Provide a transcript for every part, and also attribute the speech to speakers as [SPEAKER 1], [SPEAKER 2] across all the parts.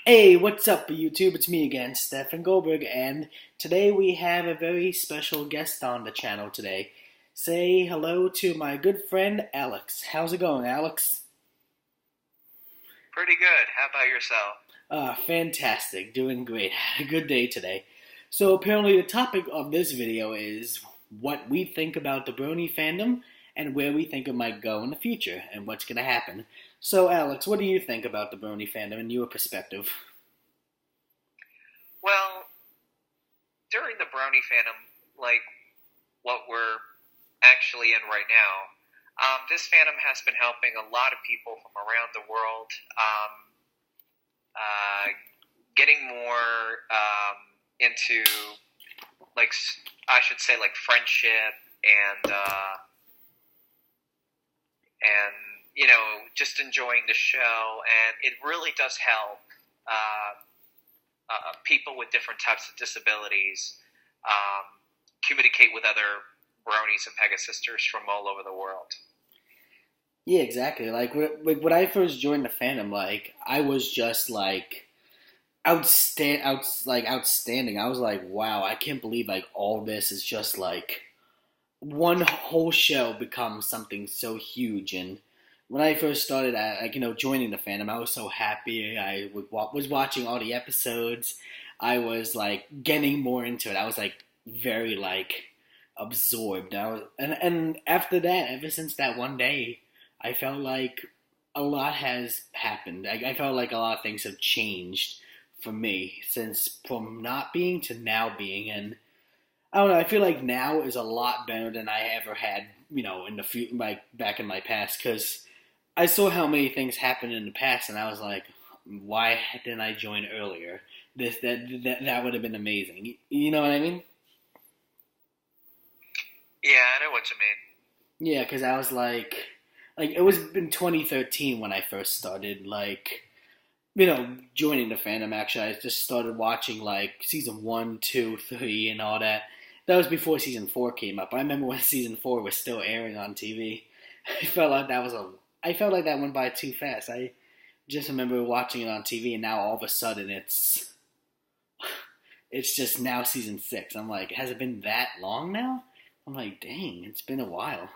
[SPEAKER 1] Hey, what's up, YouTube? It's me again, Stefan Goldberg, and today we have a very special guest on the channel today. Say hello to my good friend Alex. How's it going, Alex?
[SPEAKER 2] Pretty good. How about yourself?
[SPEAKER 1] Fantastic. Doing great. Had a good day today. So apparently the topic of this video is what we think about the Brony Fandom and where we think it might go in the future and what's going to happen. So Alex, what do you think about the Brony Fandom in your perspective?
[SPEAKER 2] Well, during the Brony Phantom, like what we're actually in right now, this fandom has been helping a lot of people from around the world, uh, getting more into, like, I should say, like friendship and just enjoying the show, and it really does help. Uh, People with different types of disabilities um, communicate with other bronies and Pegasisters from all over the world.
[SPEAKER 1] Yeah, exactly. When I first joined the fandom, I was just outstanding. I was like, wow, I can't believe all this is just one whole show becomes something so huge. And when I first started, joining the fandom, I was so happy. Was watching all the episodes. I was getting more into it. I was very absorbed. And after that, ever since that one day, I felt like a lot has happened. I felt like a lot of things have changed for me since from not being to now being. And I don't know. I feel like now is a lot better than I ever had, in the back in my past, because I saw how many things happened in the past, and I was like, why didn't I join earlier? That would have been amazing. You know what I mean?
[SPEAKER 2] Yeah, I know what you mean.
[SPEAKER 1] Yeah, because I was it was in 2013 when I first started, joining the fandom. Actually, I just started watching season one, two, three, and all that. That was before season four came up. I remember when season four was still airing on TV. I felt like that was a. I felt like that went by too fast. I just remember watching it on TV, and now all of a sudden it's just now season six. I'm like, has it been that long now? I'm like, dang, it's been a while.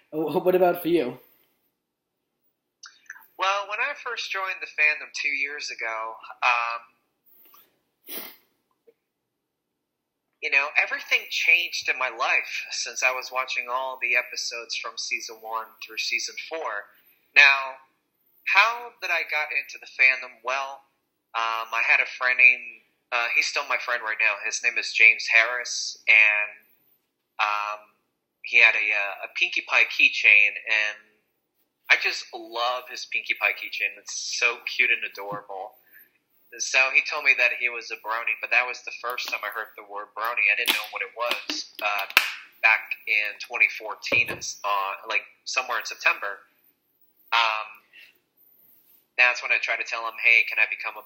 [SPEAKER 1] What about for you?
[SPEAKER 2] Well, when I first joined the fandom 2 years ago, everything changed in my life since I was watching all the episodes from season one through season four. Now, how that I got into the fandom? Well, I had a friend named, he's still my friend right now. His name is James Harris, and he had a Pinkie Pie keychain, and I just love his Pinkie Pie keychain. It's so cute and adorable. So he told me that he was a brony, but that was the first time I heard the word brony. I didn't know what it was back in 2014, somewhere in September. That's when I tried to tell him, hey, can I become a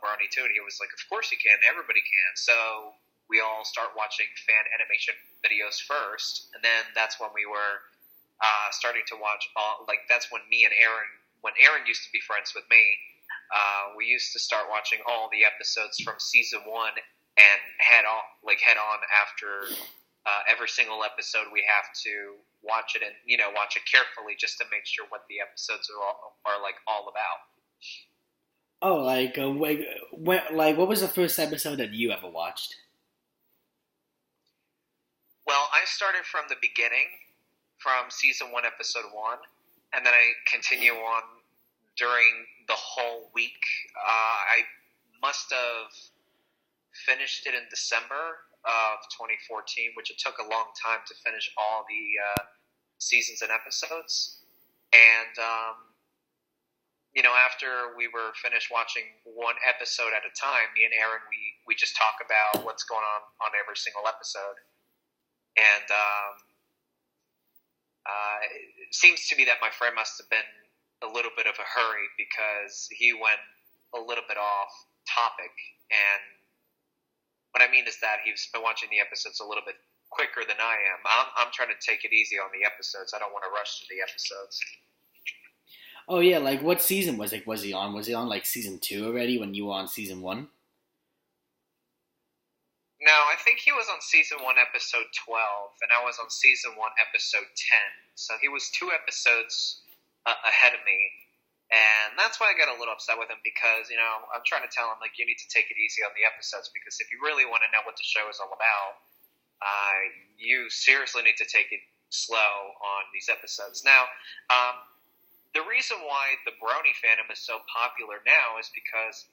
[SPEAKER 2] brony too? And he was like, of course you can. Everybody can. So we all start watching fan animation videos first, and then that's when we were starting to watch that's when me and Aaron, when Aaron used to be friends with me, we used to start watching all the episodes from season one and head on after every single episode. We have to watch it and watch it carefully just to make sure what the episodes are all about.
[SPEAKER 1] Oh, what was the first episode that you ever watched?
[SPEAKER 2] Well, I started from the beginning, from season one, episode one, and then I continue on during the whole week. I must have finished it in December of 2014, which it took a long time to finish all the seasons and episodes. And after we were finished watching one episode at a time, me and Aaron, we just talk about what's going on every single episode. And it seems to me that my friend must have been a little bit of a hurry because he went a little bit off topic. And what I mean is that he's been watching the episodes a little bit quicker than I am. I'm trying to take it easy on the episodes. I don't want to rush through the episodes.
[SPEAKER 1] Oh yeah, like what season was he on? Was he on like season 2 already when you were on season 1?
[SPEAKER 2] No, I think he was on season 1, episode 12, and I was on season 1, episode 10. So he was 2 episodes ahead of me. And that's why I got a little upset with him because, I'm trying to tell him, like, you need to take it easy on the episodes because if you really want to know what the show is all about, you seriously need to take it slow on these episodes. Now, the reason why the Brony fandom is so popular now is because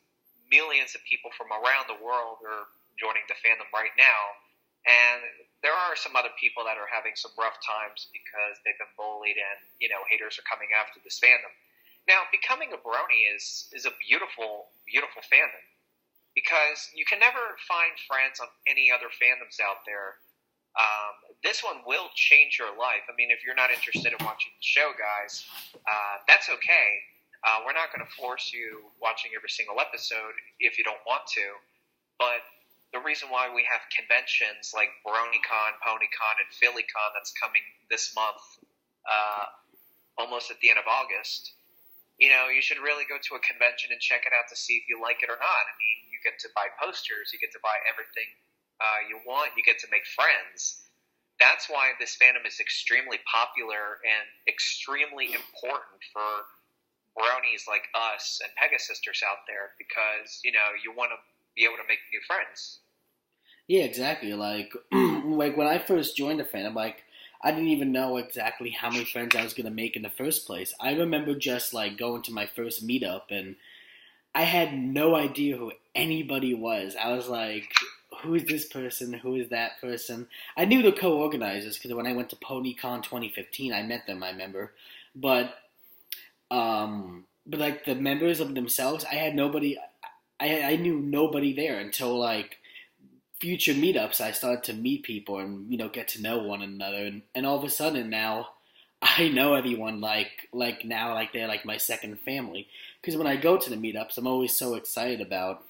[SPEAKER 2] millions of people from around the world are joining the fandom right now, and there are some other people that are having some rough times because they've been bullied and haters are coming after this fandom. Now, becoming a Brony is a beautiful, beautiful fandom because you can never find friends on any other fandoms out there. This one will change your life. I mean, if you're not interested in watching the show, guys, that's okay. We're not going to force you watching every single episode if you don't want to. But the reason why we have conventions like BronyCon, PonyCon, and PhillyCon that's coming this month, almost at the end of August, you should really go to a convention and check it out to see if you like it or not. I mean, you get to buy posters, you get to buy everything you want, you get to make friends. That's why this fandom is extremely popular and extremely important for bronies like us and Pegasisters out there because, you want to be able to make new friends.
[SPEAKER 1] Yeah, exactly. Like, like when I first joined the fandom, like I didn't even know exactly how many friends I was gonna make in the first place. I remember just like going to my first meetup, and I had no idea who anybody was. I was like, "Who is this person? Who is that person?" I knew the co-organizers because when I went to PonyCon 2015, I met them. I remember, but like the members of themselves, I had nobody. I knew nobody there until like future meetups. I started to meet people and get to know one another, and all of a sudden now I know everyone like now like they're like my second family. Because when I go to the meetups, I'm always so excited about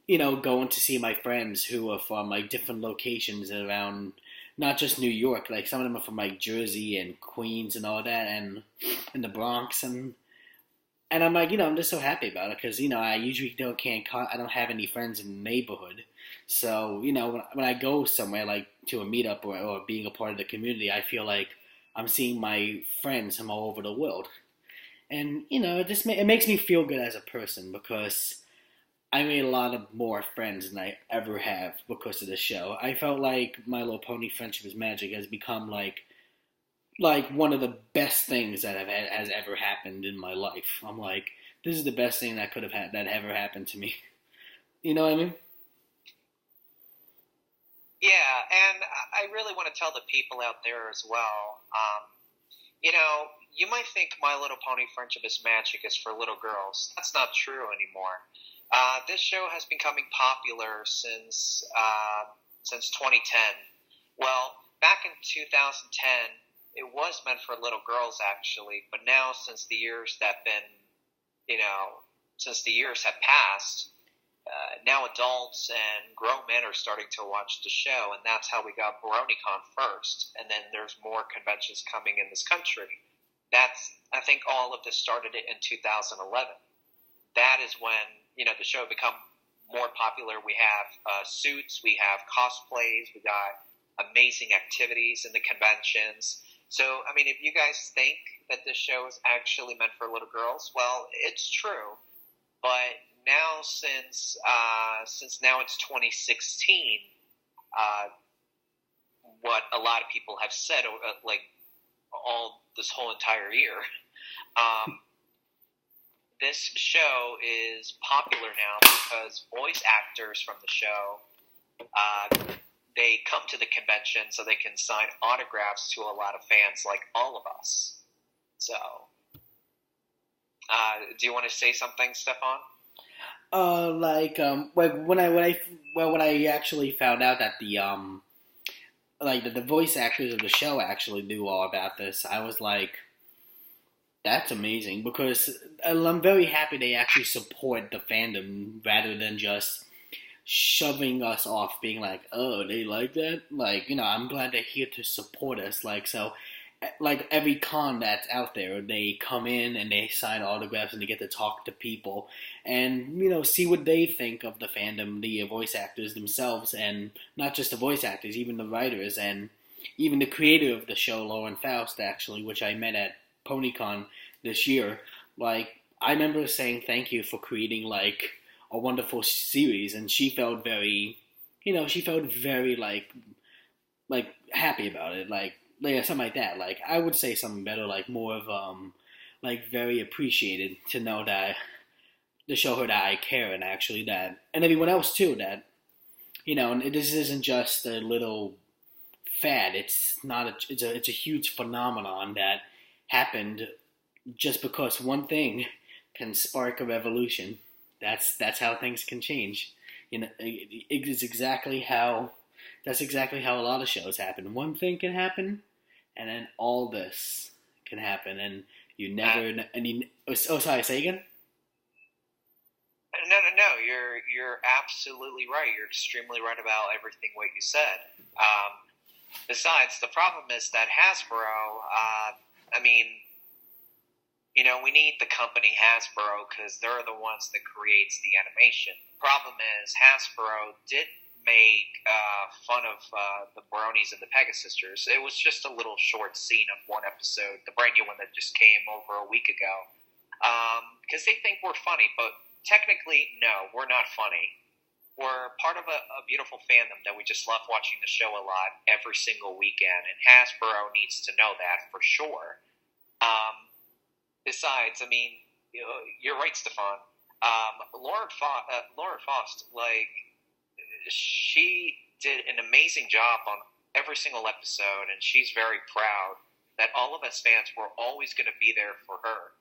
[SPEAKER 1] going to see my friends who are from like different locations around. Not just New York, like some of them are from like Jersey and Queens and all that, and the Bronx, and I'm like, I'm just so happy about it because, I usually I don't have any friends in the neighborhood. So, when I go somewhere like to a meetup or being a part of the community, I feel like I'm seeing my friends from all over the world. And, it makes me feel good as a person because I made a lot of more friends than I ever have because of the show. I felt like My Little Pony Friendship is Magic has become like one of the best things that has ever happened in my life. I'm like, this is the best thing that that ever happened to me. You know what I mean?
[SPEAKER 2] Yeah, and I really want to tell the people out there as well. You might think My Little Pony Friendship is Magic is for little girls. That's not true anymore. This show has been becoming popular since 2010. Well, back in 2010, it was meant for little girls actually, but now since the years have passed, now adults and grown men are starting to watch the show, and that's how we got BronyCon first, and then there's more conventions coming in this country. I think all of this started in 2011. That is when the show become more popular. We have suits, we have cosplays, we got amazing activities in the conventions. So, I mean, if you guys think that this show is actually meant for little girls, well, it's true. But now, since now it's 2016, what a lot of people have said, like this whole entire year, this show is popular now because voice actors from the show, they come to the convention so they can sign autographs to a lot of fans like all of us. So, do you want to say something, Stefan?
[SPEAKER 1] When I actually found out that the voice actors of the show actually knew all about this, I was like, that's amazing because I'm very happy they actually support the fandom rather than just shoving us off, being like, oh, they like that? Like, I'm glad they're here to support us. Like, so like every con that's out there, they come in and they sign autographs and they get to talk to people and see what they think of the fandom, the voice actors themselves, and not just the voice actors, even the writers and even the creator of the show, Lauren Faust, actually, which I met at PonyCon this year. Like, I remember saying thank you for creating like a wonderful series, and she felt very, she felt very like happy about it, like something like that. Like I would say something better, like more of like very appreciated to know that to show her that I care and actually that and everyone else too that and this isn't just a little fad. It's not it's a huge phenomenon that happened just because one thing can spark a revolution. That's how things can change. It's exactly how that's exactly how a lot of shows happen. One thing can happen, and then all this can happen, and you never. And you, oh, sorry, say again.
[SPEAKER 2] No. You're absolutely right. You're extremely right about everything what you said. Besides, the problem is that Hasbro. I mean, we need the company Hasbro because they're the ones that creates the animation. Problem is, Hasbro did make fun of the Bronies and the Pegasisters. It was just a little short scene of one episode, the brand new one that just came over a week ago, because they think we're funny, but technically, no, we're not funny. We're part of a beautiful fandom that we just love watching the show a lot every single weekend, and Hasbro needs to know that for sure. Besides, I mean, you're right, Stefan. Lauren Faust, like, she did an amazing job on every single episode, and she's very proud that all of us fans were always going to be there for her.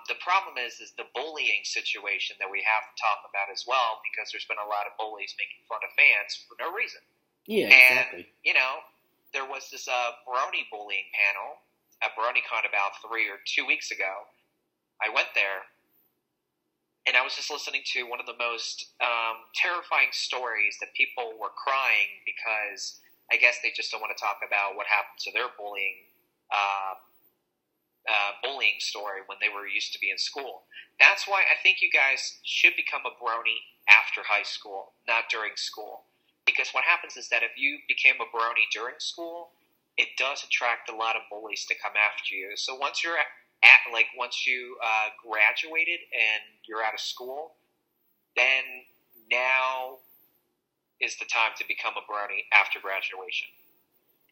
[SPEAKER 2] The problem is the bullying situation that we have to talk about as well, because there's been a lot of bullies making fun of fans for no reason.
[SPEAKER 1] Yeah, exactly.
[SPEAKER 2] And, there was this Brony bullying panel at BronyCon about 3 or 2 weeks ago. I went there, and I was just listening to one of the most terrifying stories that people were crying because I guess they just don't want to talk about what happened to their bullying story when they were used to be in school. That's why I think you guys should become a brony after high school, not during school. Because what happens is that if you became a brony during school, it does attract a lot of bullies to come after you. So once you're once you graduated and you're out of school, then now is the time to become a brony after graduation.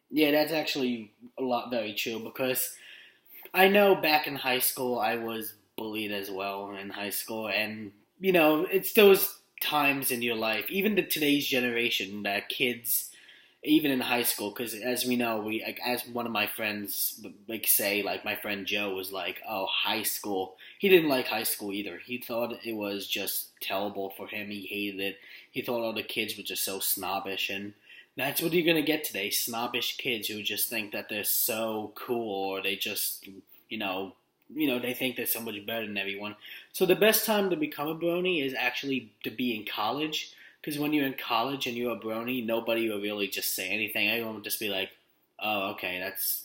[SPEAKER 1] Yeah, that's actually very true, because I know back in high school I was bullied as well in high school, and it's those times in your life, even today's generation, that kids, even in high school, because as we know, as one of my friends say, like my friend Joe was like, oh, high school. He didn't like high school either. He thought it was just terrible for him. He hated it. He thought all the kids were just so snobbish, and that's what you're gonna get today: snobbish kids who just think that they're so cool, or they just, they think they're so much better than everyone. So the best time to become a brony is actually to be in college. Because when you're in college and you're a brony, nobody will really just say anything. Everyone will just be like, "Oh, okay, that's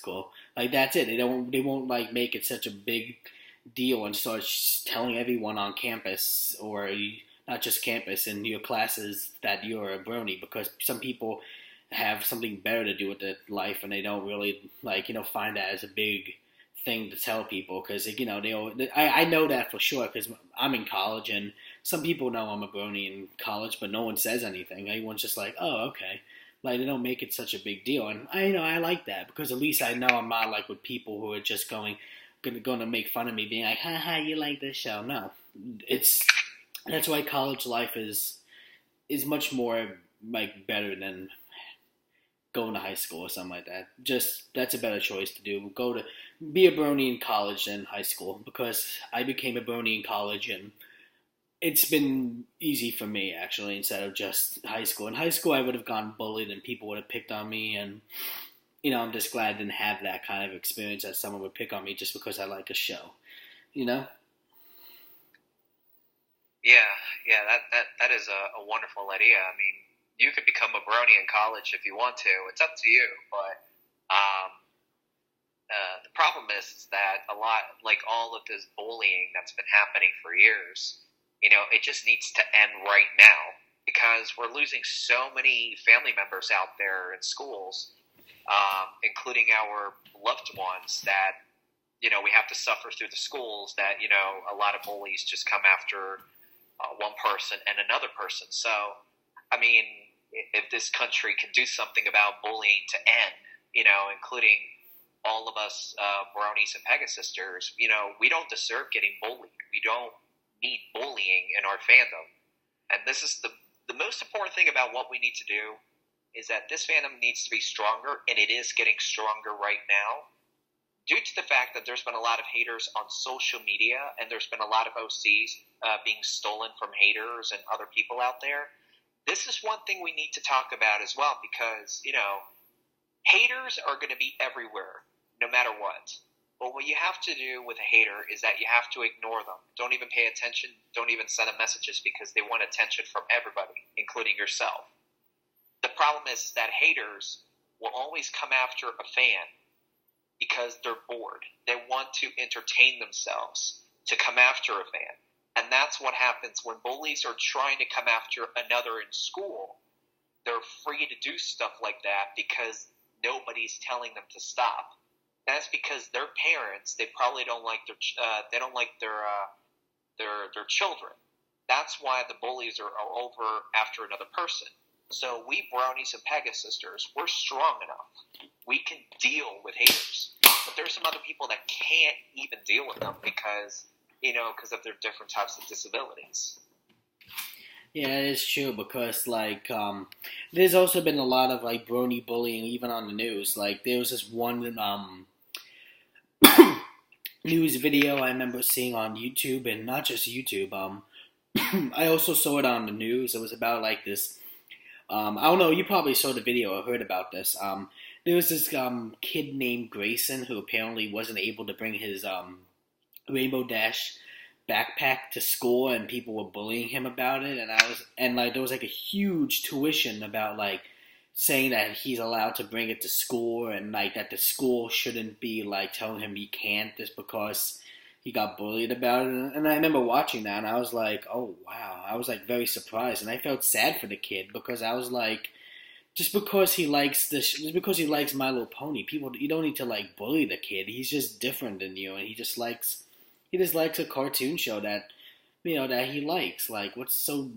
[SPEAKER 1] cool." Like that's it. They won't like make it such a big deal and start telling everyone on campus, or not just campus, in your classes, that you're a brony, because some people have something better to do with their life and they don't really find that as a big thing to tell people, because I know that for sure, because I'm in college and some people know I'm a brony in college, but no one says anything. Everyone's just like, oh, okay. Like, they don't make it such a big deal, and I like that, because at least I know I'm not like with people who are just going to make fun of me, being like, haha, you like this show. No, that's why college life is much more like better than going to high school or something like that. Just, that's a better choice to do. Be a brony in college than high school, because I became a brony in college, and it's been easy for me, actually, instead of just high school. In high school, I would have gotten bullied and people would have picked on me, and I'm just glad I didn't have that kind of experience, that someone would pick on me just because I like a show,
[SPEAKER 2] Yeah, that is a wonderful idea. You could become a brony in college if you want to. It's up to you, but The problem is that a lot, like all of this bullying that's been happening for years, it just needs to end right now because we're losing so many family members out there in schools, including our loved ones that, we have to suffer through the schools that, a lot of bullies just come after one person and another person. So, I mean, if this country can do something about bullying to end, including all of us Bronies and Pegasisters, we don't deserve getting bullied. We don't need bullying in our fandom. And this is the most important thing about what we need to do is that this fandom needs to be stronger, and it is getting stronger right now due to the fact that there's been a lot of haters on social media, and there's been a lot of OCs being stolen from haters and other people out there. This is one thing we need to talk about as well because, haters are going to be everywhere, no matter what. But what you have to do with a hater is that you have to ignore them. Don't even pay attention. Don't even send them messages because they want attention from everybody, including yourself. The problem is that haters will always come after a fan because they're bored. They want to entertain themselves to come after a fan. And that's what happens when bullies are trying to come after another in school. They're free to do stuff like that because nobody's telling them to stop. That's because their parents, they probably don't like their children. That's why the bullies are over after another person. So we Bronies and Pegasisters, we're strong enough. We can deal with haters. But there's some other people that can't even deal with them because of their different types of disabilities.
[SPEAKER 1] Yeah, it is true because, there's also been a lot of, brony bullying even on the news. There was this one, news video I remember seeing on YouTube, and not just YouTube, I also saw it on the news. It was about, this, I don't know, you probably saw the video or heard about this. There was this, kid named Grayson who apparently wasn't able to bring his, Rainbow Dash backpack to school, and people were bullying him about it, and there was a huge tuition about saying that he's allowed to bring it to school, and that the school shouldn't be telling him he can't just because he got bullied about it. And I remember watching that, and I was like, oh wow, I was very surprised, and I felt sad for the kid because I was like, just because he likes My Little Pony, people, you don't need to bully the kid. He's just different than you, and he just likes a cartoon show that that he likes. What's so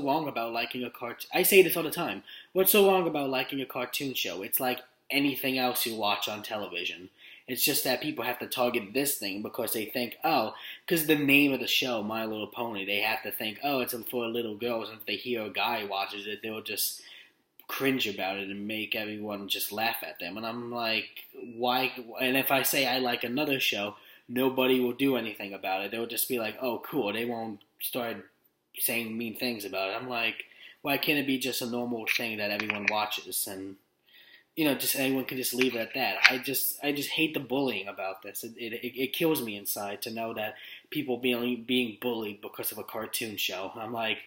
[SPEAKER 1] wrong about liking a cartoon? I say this all the time. What's so wrong about liking a cartoon show? It's like anything else you watch on television. It's just that people have to target this thing because they think, because the name of the show, My Little Pony, they have to think, it's for little girls, and if they hear a guy watches it, they'll just cringe about it and make everyone just laugh at them. And I'm like, why? And if I say I like another show, nobody will do anything about it. They'll just be like, oh, cool. They won't start saying mean things about it. I'm like, why can't it be just a normal thing that everyone watches? And, just anyone can just leave it at that. I just hate the bullying about this. It kills me inside to know that people being bullied because of a cartoon show. I'm like,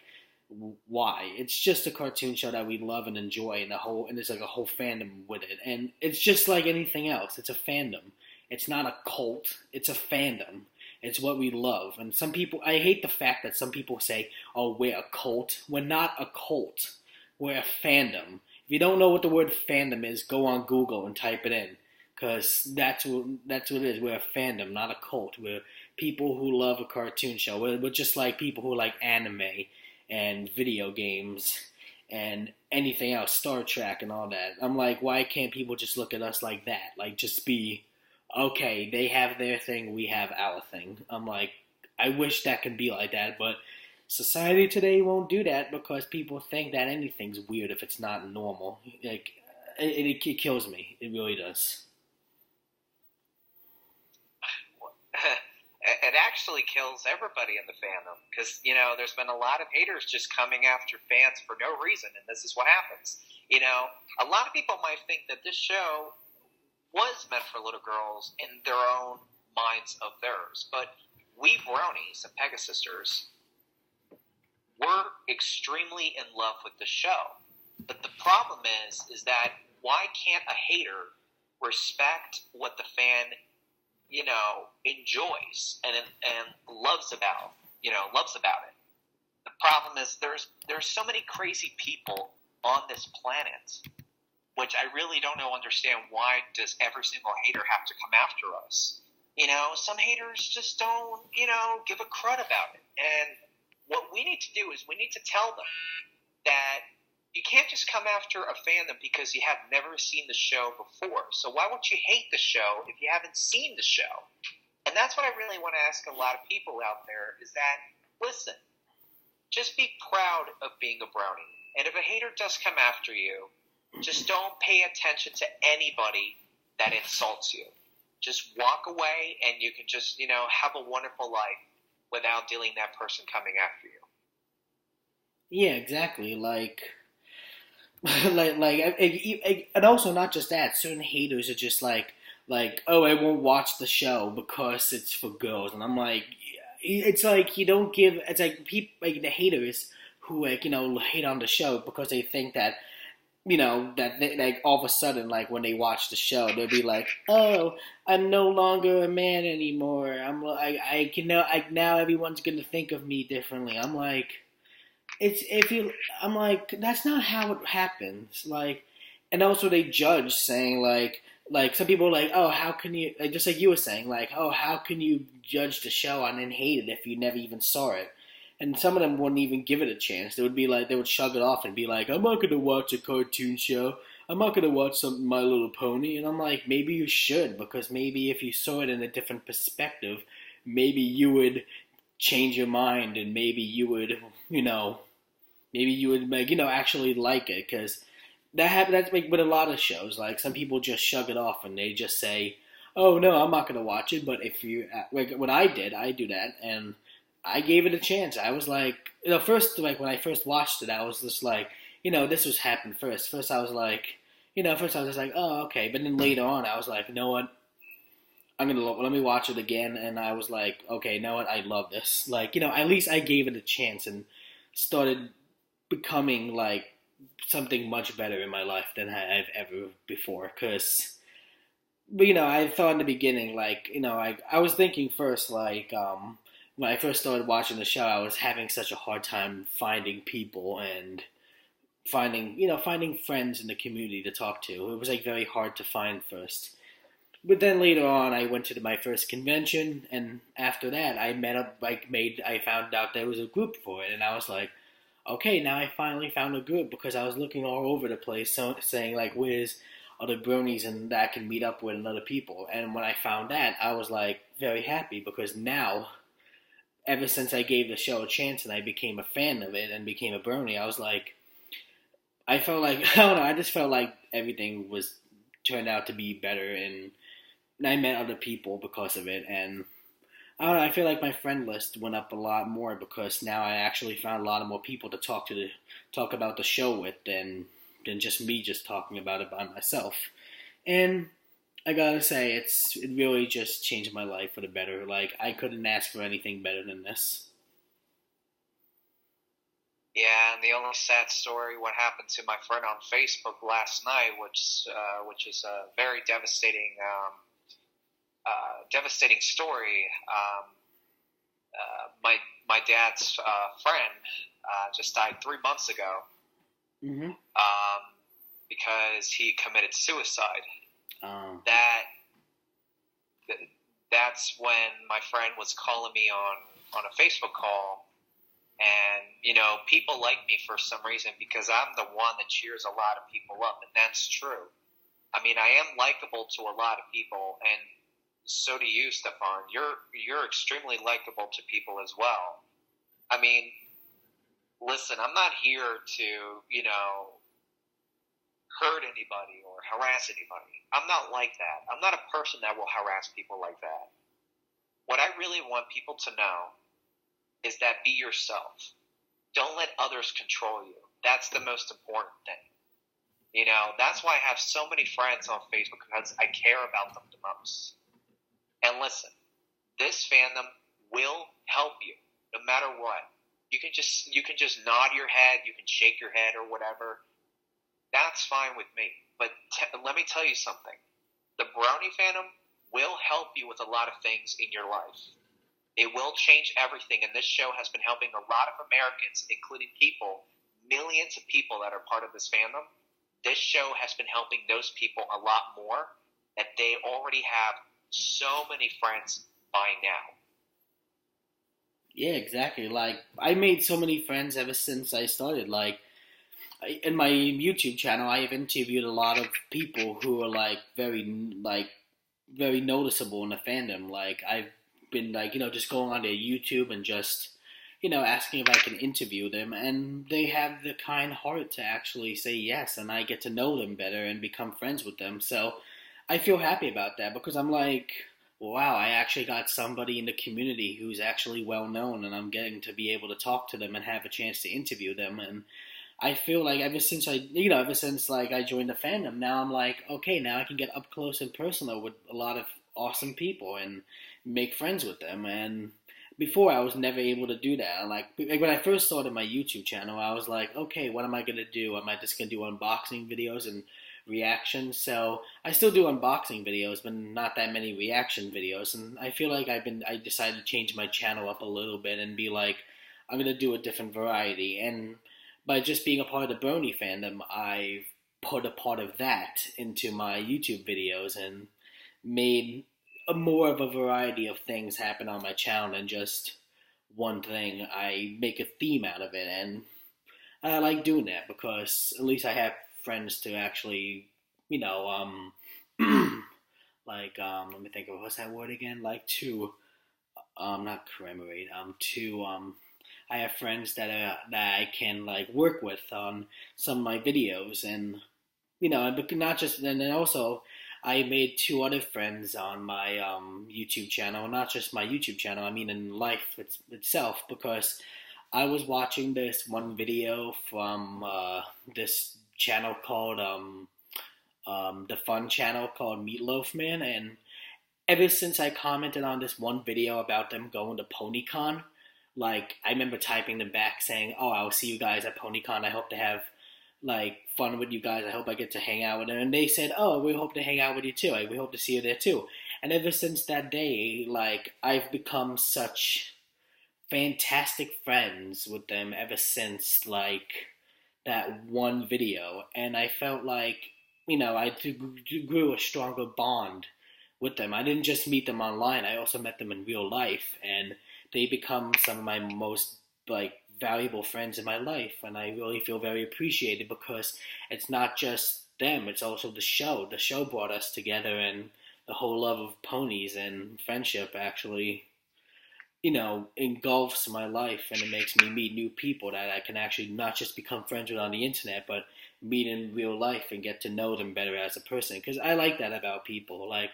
[SPEAKER 1] why? It's just a cartoon show that we love and enjoy, and there's a whole fandom with it. And it's just like anything else. It's a fandom. It's not a cult. It's a fandom. It's what we love. And some people, I hate the fact that some people say, oh, we're a cult. We're not a cult. We're a fandom. If you don't know what the word fandom is, go on Google and type it in. Because that's what it is. We're a fandom, not a cult. We're people who love a cartoon show. We're just like people who like anime and video games and anything else, Star Trek and all that. I'm like, why can't people just look at us like that? Just be, okay, they have their thing, we have our thing. I'm like, I wish that could be like that, but society today won't do that because people think that anything's weird if it's not normal. It kills me. It really does.
[SPEAKER 2] It actually kills everybody in the fandom because, there's been a lot of haters just coming after fans for no reason, and this is what happens. A lot of people might think that this show was meant for little girls in their own minds of theirs, but we Bronies and Pegasisters were extremely in love with the show. But the problem is that why can't a hater respect what the fan, enjoys and loves about, loves about it. The problem is there's so many crazy people on this planet, which I really don't understand why does every single hater have to come after us. Some haters just don't, give a crud about it. And what we need to do is we need to tell them that you can't just come after a fandom because you have never seen the show before. So why would you hate the show if you haven't seen the show? And that's what I really want to ask a lot of people out there is that, listen, just be proud of being a brony. And if a hater does come after you, just don't pay attention to anybody that insults you. Just walk away and you can just, have a wonderful life without dealing that person coming after you.
[SPEAKER 1] Yeah, exactly. And also not just that. Certain haters are just like, oh, I won't watch the show because it's for girls, and I'm like, it's like you don't give. It's like people, like the haters who hate on the show because they think that. That they, like all of a sudden, like when they watch the show, they'll be like, "Oh, I'm no longer a man anymore. Now everyone's gonna think of me differently." I'm like, I'm like, that's not how it happens. Like, and also they judge, saying like some people are like, oh, how can you, like, just like you were saying, like, oh, how can you judge the show and then hate it if you never even saw it? And some of them wouldn't even give it a chance. They would be like, they would shrug it off and be like, I'm not gonna watch a cartoon show. I'm not gonna watch some My Little Pony. And I'm like, maybe you should, because maybe if you saw it in a different perspective, maybe you would change your mind, and maybe you would, actually like it, because that's like with a lot of shows. Like some people just shrug it off and they just say, "Oh no, I'm not gonna watch it." But if you, like what I did, I do that, and I gave it a chance. I was like, first, like when I first watched it, I was just like, this was happened first. First I was like, first I was just like, oh okay, but then later on I was like, you know what? Let me watch it again, and I was like, okay, you know what? I love this. Like, at least I gave it a chance and started becoming like something much better in my life than I've ever before. But I thought in the beginning, like, I was thinking first, like, when I first started watching the show, I was having such a hard time finding people and finding friends in the community to talk to. It was like very hard to find first. But then later on, I went to my first convention, and after that, I found out there was a group for it, and I was like, okay, now I finally found a group, because I was looking all over the place, saying like, where's other bronies and that I can meet up with and other people. And when I found that, I was like very happy, because now, ever since I gave the show a chance and I became a fan of it and became a brony, I was like, I felt like, I don't know, I just felt like everything turned out to be better, and I met other people because of it, and I don't know, I feel like my friend list went up a lot more, because now I actually found a lot more people to talk about the show with than just me just talking about it by myself. And I gotta say, it really just changed my life for the better. Like, I couldn't ask for anything better than this.
[SPEAKER 2] Yeah, and the only sad story, what happened to my friend on Facebook last night, which is a very devastating story. My dad's friend just died 3 months ago.
[SPEAKER 1] Mm-hmm.
[SPEAKER 2] Because he committed suicide. That's when my friend was calling me on a Facebook call, and people like me for some reason because I'm the one that cheers a lot of people up, and that's true. I mean, I am likable to a lot of people, and so do you, Stefan. You're extremely likable to people as well. I mean, listen, I'm not here to hurt anybody or harass anybody. I'm not like that. I'm not a person that will harass people like that. What I really want people to know is that be yourself. Don't let others control you. That's the most important thing. That's why I have so many friends on Facebook, because I care about them the most. And listen, this fandom will help you no matter what. You can just nod your head, you can shake your head or whatever. That's fine with me. But let me tell you something. The Brony Fandom will help you with a lot of things in your life. It will change everything, and this show has been helping a lot of Americans, including millions of people that are part of this fandom. This show has been helping those people a lot more, that they already have so many friends by now.
[SPEAKER 1] Yeah, exactly. Like, I made so many friends ever since I started. Like, in my YouTube channel, I have interviewed a lot of people who are very noticeable in the fandom. Like, I've been just going on their YouTube and just asking if I can interview them, and they have the kind heart to actually say yes, and I get to know them better and become friends with them. So I feel happy about that because I'm like, wow, I actually got somebody in the community who's actually well known, and I'm getting to be able to talk to them and have a chance to interview them. And I feel like ever since like I joined the fandom, now I'm like, okay, now I can get up close and personal with a lot of awesome people and make friends with them. And before I was never able to do that. Like when I first started my YouTube channel, I was like, okay, what am I gonna do? Am I just gonna do unboxing videos and reactions? So I still do unboxing videos, but not that many reaction videos. And I feel like I decided to change my channel up a little bit and be like, I'm gonna do a different variety. And by just being a part of the Brony fandom, I've put a part of that into my YouTube videos and made more of a variety of things happen on my channel than just one thing. I make a theme out of it, and I like doing that because at least I have friends to actually, you know, let me think of what's that word again? Like to, not commemorate, I have friends that I can like work with on some of my videos, and but not just. And then also, I made two other friends on my YouTube channel, not just my YouTube channel. I mean, in life itself, because I was watching this one video from this channel called the fun channel called Meatloaf Man, and ever since I commented on this one video about them going to PonyCon, like I remember typing them back saying, "Oh, I'll see you guys at PonyCon. I hope to have like fun with you guys. I hope I get to hang out with them." And they said, "Oh, we hope to hang out with you too. We hope to see you there too." And ever since that day, like I've become such fantastic friends with them ever since like that one video, and I felt like I grew a stronger bond with them. I didn't just meet them online; I also met them in real life, and they become some of my most like valuable friends in my life, and I really feel very appreciated because it's not just them; it's also the show. The show brought us together, and the whole love of ponies and friendship actually engulfs my life, and it makes me meet new people that I can actually not just become friends with on the internet, but meet in real life and get to know them better as a person. Because I like that about people. Like,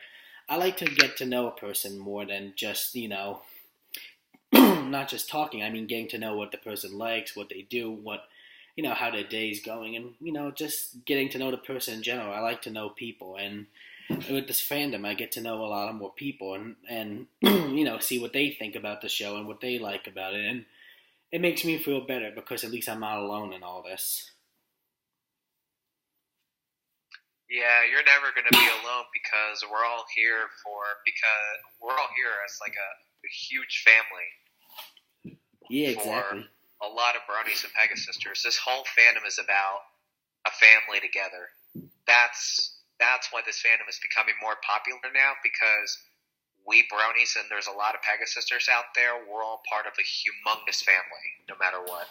[SPEAKER 1] I like to get to know a person more than just, not just talking. I mean, getting to know what the person likes, what they do, how their day's going, and, just getting to know the person in general. I like to know people, and with this fandom, I get to know a lot of more people and see what they think about the show and what they like about it, and it makes me feel better because at least I'm not alone in all this.
[SPEAKER 2] Yeah, you're never going to be alone because we're all here as like a huge family.
[SPEAKER 1] Yeah, exactly.
[SPEAKER 2] For a lot of Bronies and Pegasisters. This whole fandom is about a family together. That's why this fandom is becoming more popular now, because we Bronies, and there's a lot of Pegasisters out there, we're all part of a humongous family, no matter what.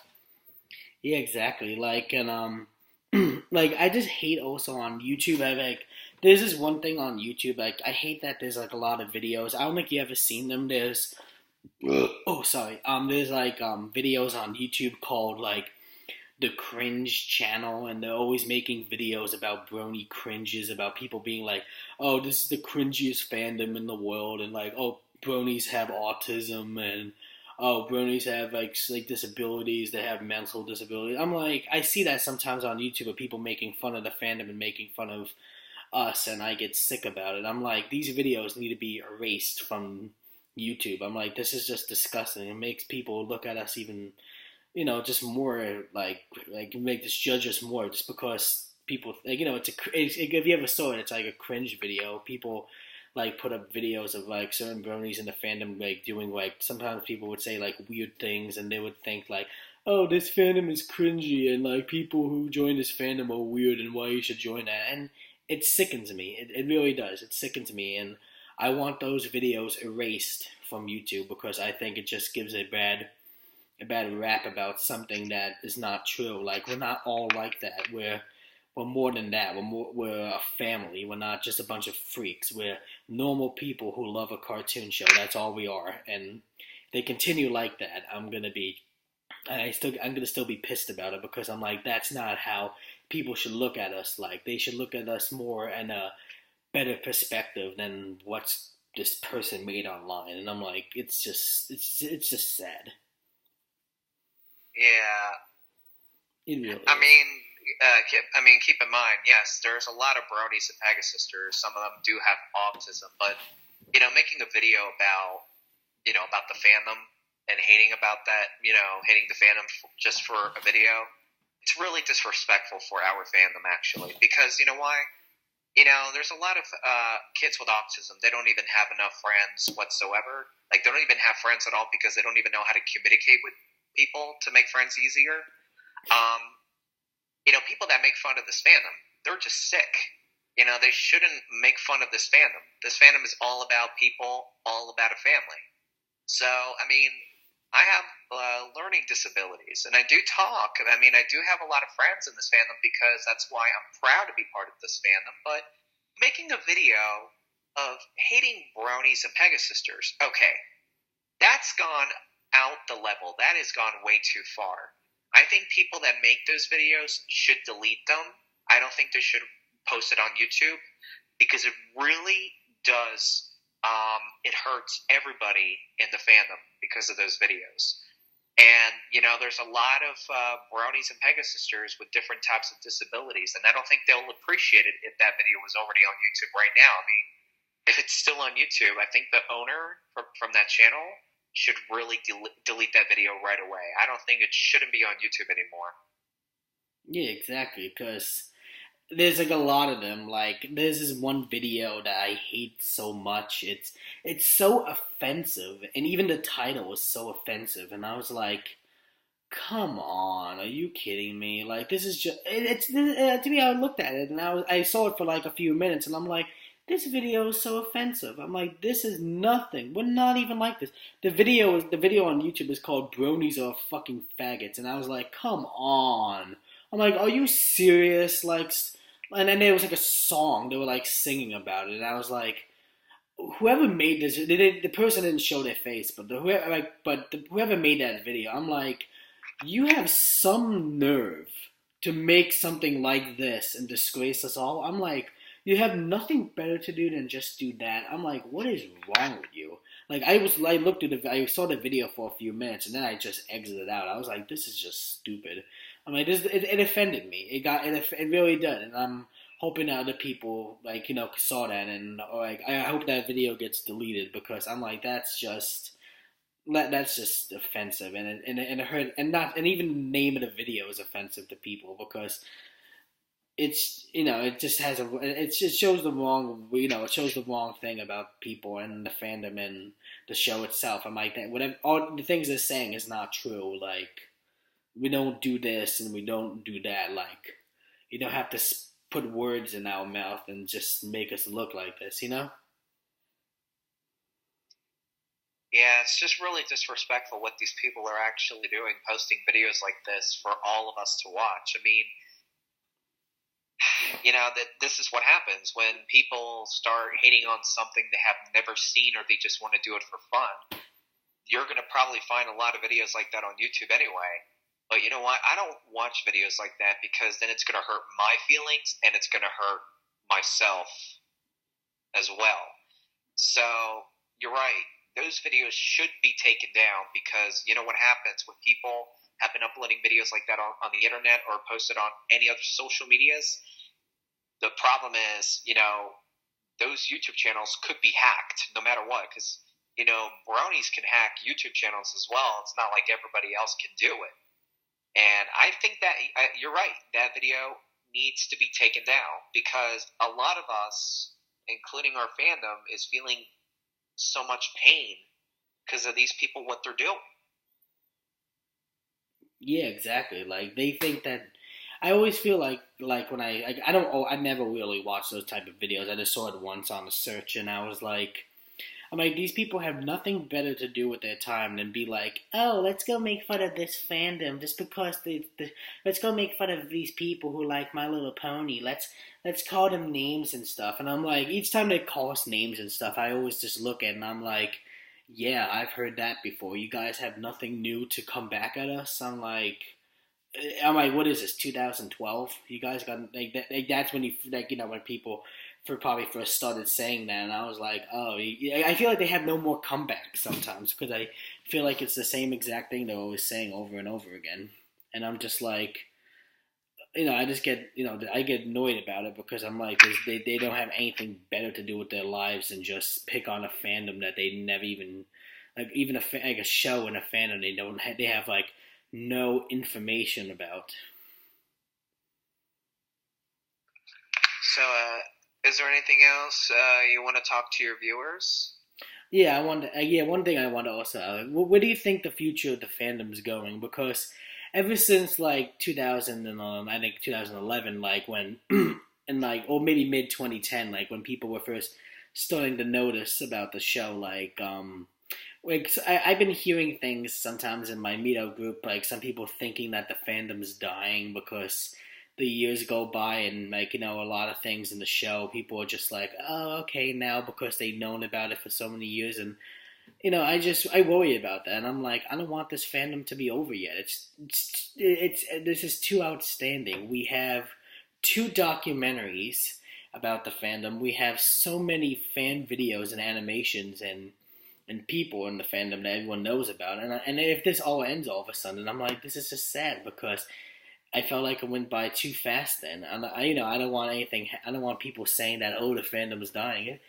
[SPEAKER 1] Yeah, exactly. Like, and like I just hate also on YouTube. There's this one thing on YouTube. Like, I hate that there's like a lot of videos. I don't think you ever seen them. There's like videos on YouTube called like the cringe channel, and they're always making videos about brony cringes, about people being like, oh, this is the cringiest fandom in the world, and like, oh, bronies have autism, and oh, bronies have like disabilities, they have mental disabilities. I'm like, I see that sometimes on YouTube of people making fun of the fandom and making fun of us, and I get sick about it. I'm like, these videos need to be erased from YouTube. I'm like, this is just disgusting. It makes people look at us even just more like make this judge us more just because people like if you ever saw it, it's like a cringe video. People like put up videos of like certain bronies in the fandom like doing like sometimes people would say like weird things and they would think like, oh, this fandom is cringy and like people who join this fandom are weird and why you should join that. And it sickens me. It really does. It sickens me, and I want those videos erased from YouTube because I think it just gives a bad rap about something that is not true. Like we're not all like that. We're more than that. We're a family. We're not just a bunch of freaks. We're normal people who love a cartoon show. That's all we are. And if they continue like that, I'm gonna still be pissed about it because I'm like, that's not how people should look at us. Like they should look at us more in a better perspective than what's this person made online. And I'm like, it's just sad.
[SPEAKER 2] Yeah.
[SPEAKER 1] It really
[SPEAKER 2] I
[SPEAKER 1] is.
[SPEAKER 2] mean, keep in mind, yes, there's a lot of bronies and Pegasisters. Some of them do have autism, but making a video about the fandom and hating about that, hating the fandom just for a video, it's really disrespectful for our fandom actually. Because you know why? There's a lot of kids with autism. They don't even have enough friends whatsoever. Like they don't even have friends at all because they don't even know how to communicate with people to make friends easier. Um, people that make fun of this fandom, they're just sick. They shouldn't make fun of this fandom. This fandom is all about people, all about a family. So, I mean, I have learning disabilities, and I do talk. I mean, I do have a lot of friends in this fandom because that's why I'm proud to be part of this fandom. But making a video of hating bronies and Pegasisters, okay, that's gone out the level. That has gone way too far. I think people that make those videos should delete them. I don't think they should post it on YouTube because it really does. It hurts everybody in the fandom because of those videos. And, there's a lot of bronies and Pegasisters with different types of disabilities, and I don't think they'll appreciate it if that video was already on YouTube right now. I mean, if it's still on YouTube, I think the owner from that channel should really delete that video right away. I don't think it shouldn't be on YouTube anymore.
[SPEAKER 1] Yeah, exactly. Because there's like a lot of them. Like there's this one video that I hate so much. It's so offensive, and even the title was so offensive. And I was like, "Come on, are you kidding me? Like this is just to me." I looked at it and I saw it for like a few minutes, and I'm like, "This video is so offensive." I'm like, "This is nothing. We're not even like this." The video on YouTube is called "Bronies Are Fucking Faggots," and I was like, "Come on." I'm like, "Are you serious?" Like, and then there was like a song they were like singing about it, and I was like, whoever made this, the person didn't show their face, but whoever made that video, I'm like, you have some nerve to make something like this and disgrace us all. I'm like, you have nothing better to do than just do that. I'm like, what is wrong with you? Like I saw the video for a few minutes and then I just exited out. I was like, this is just stupid. I'm like, it offended me. It really did, and I'm hoping that other people saw that and I hope that video gets deleted because I'm like, that's just offensive, and it hurt, and even the name of the video is offensive to people because it just it just shows the wrong it shows the wrong thing about people and the fandom and the show itself. I'm like, that whatever all the things they're saying is not true. Like we don't do this and we don't do that. Like you don't have to put words in our mouth and just make us look like this.
[SPEAKER 2] Yeah, it's just really disrespectful what these people are actually doing, posting videos like this for all of us to watch. I mean, that this is what happens when people start hating on something they have never seen or they just want to do it for fun. You're going to probably find a lot of videos like that on YouTube anyway. But you know what? I don't watch videos like that because then it's going to hurt my feelings and it's going to hurt myself as well. So, you're right. Those videos should be taken down because you know what happens when people have been uploading videos like that on the internet or posted on any other social medias? The problem is, those YouTube channels could be hacked no matter what because, bronies can hack YouTube channels as well. It's not like everybody else can do it. And I think that you're right. That video needs to be taken down because a lot of us, including our fandom, is feeling so much pain because of these people, what they're doing.
[SPEAKER 1] Yeah, exactly. Like they think that. I always feel like when I don't I never really watch those type of videos. I just saw it once on a search, and I was like, I'm like, these people have nothing better to do with their time than be like, oh, let's go make fun of this fandom just because let's go make fun of these people who like My Little Pony. Let's call them names and stuff. And I'm like, each time they call us names and stuff, I always just look at it and I'm like, yeah, I've heard that before. You guys have nothing new to come back at us. I'm like, what is this? 2012? You guys got like that? Like, that's when when people for probably first started saying that, and I was like, oh, I feel like they have no more comebacks sometimes because I feel like it's the same exact thing they're always saying over and over again, and I'm just like, I just get, I get annoyed about it because I'm like, they don't have anything better to do with their lives than just pick on a fandom that they never even even like a show and a fandom they have like no information about.
[SPEAKER 2] So, is there anything else you want to talk to your viewers?
[SPEAKER 1] Yeah, I want. Yeah, one thing I want to also. Where do you think the future of the fandom is going? Because ever since like 2000 and I think 2011, like when and like or maybe mid 2010, like when people were first starting to notice about the show, like I've been hearing things sometimes in my meetup group, like some people thinking that the fandom's dying because the years go by and like a lot of things in the show, people are just like, oh, okay, now because they've known about it for so many years, and I worry about that, and I'm like, I don't want this fandom to be over yet. It's this is too outstanding. We have two documentaries about the fandom. We have so many fan videos and animations and people in the fandom that everyone knows about. And if this all ends all of a sudden, I'm like, this is just sad because I felt like it went by too fast then. And I don't want anything. I don't want people saying that, oh, the fandom is dying.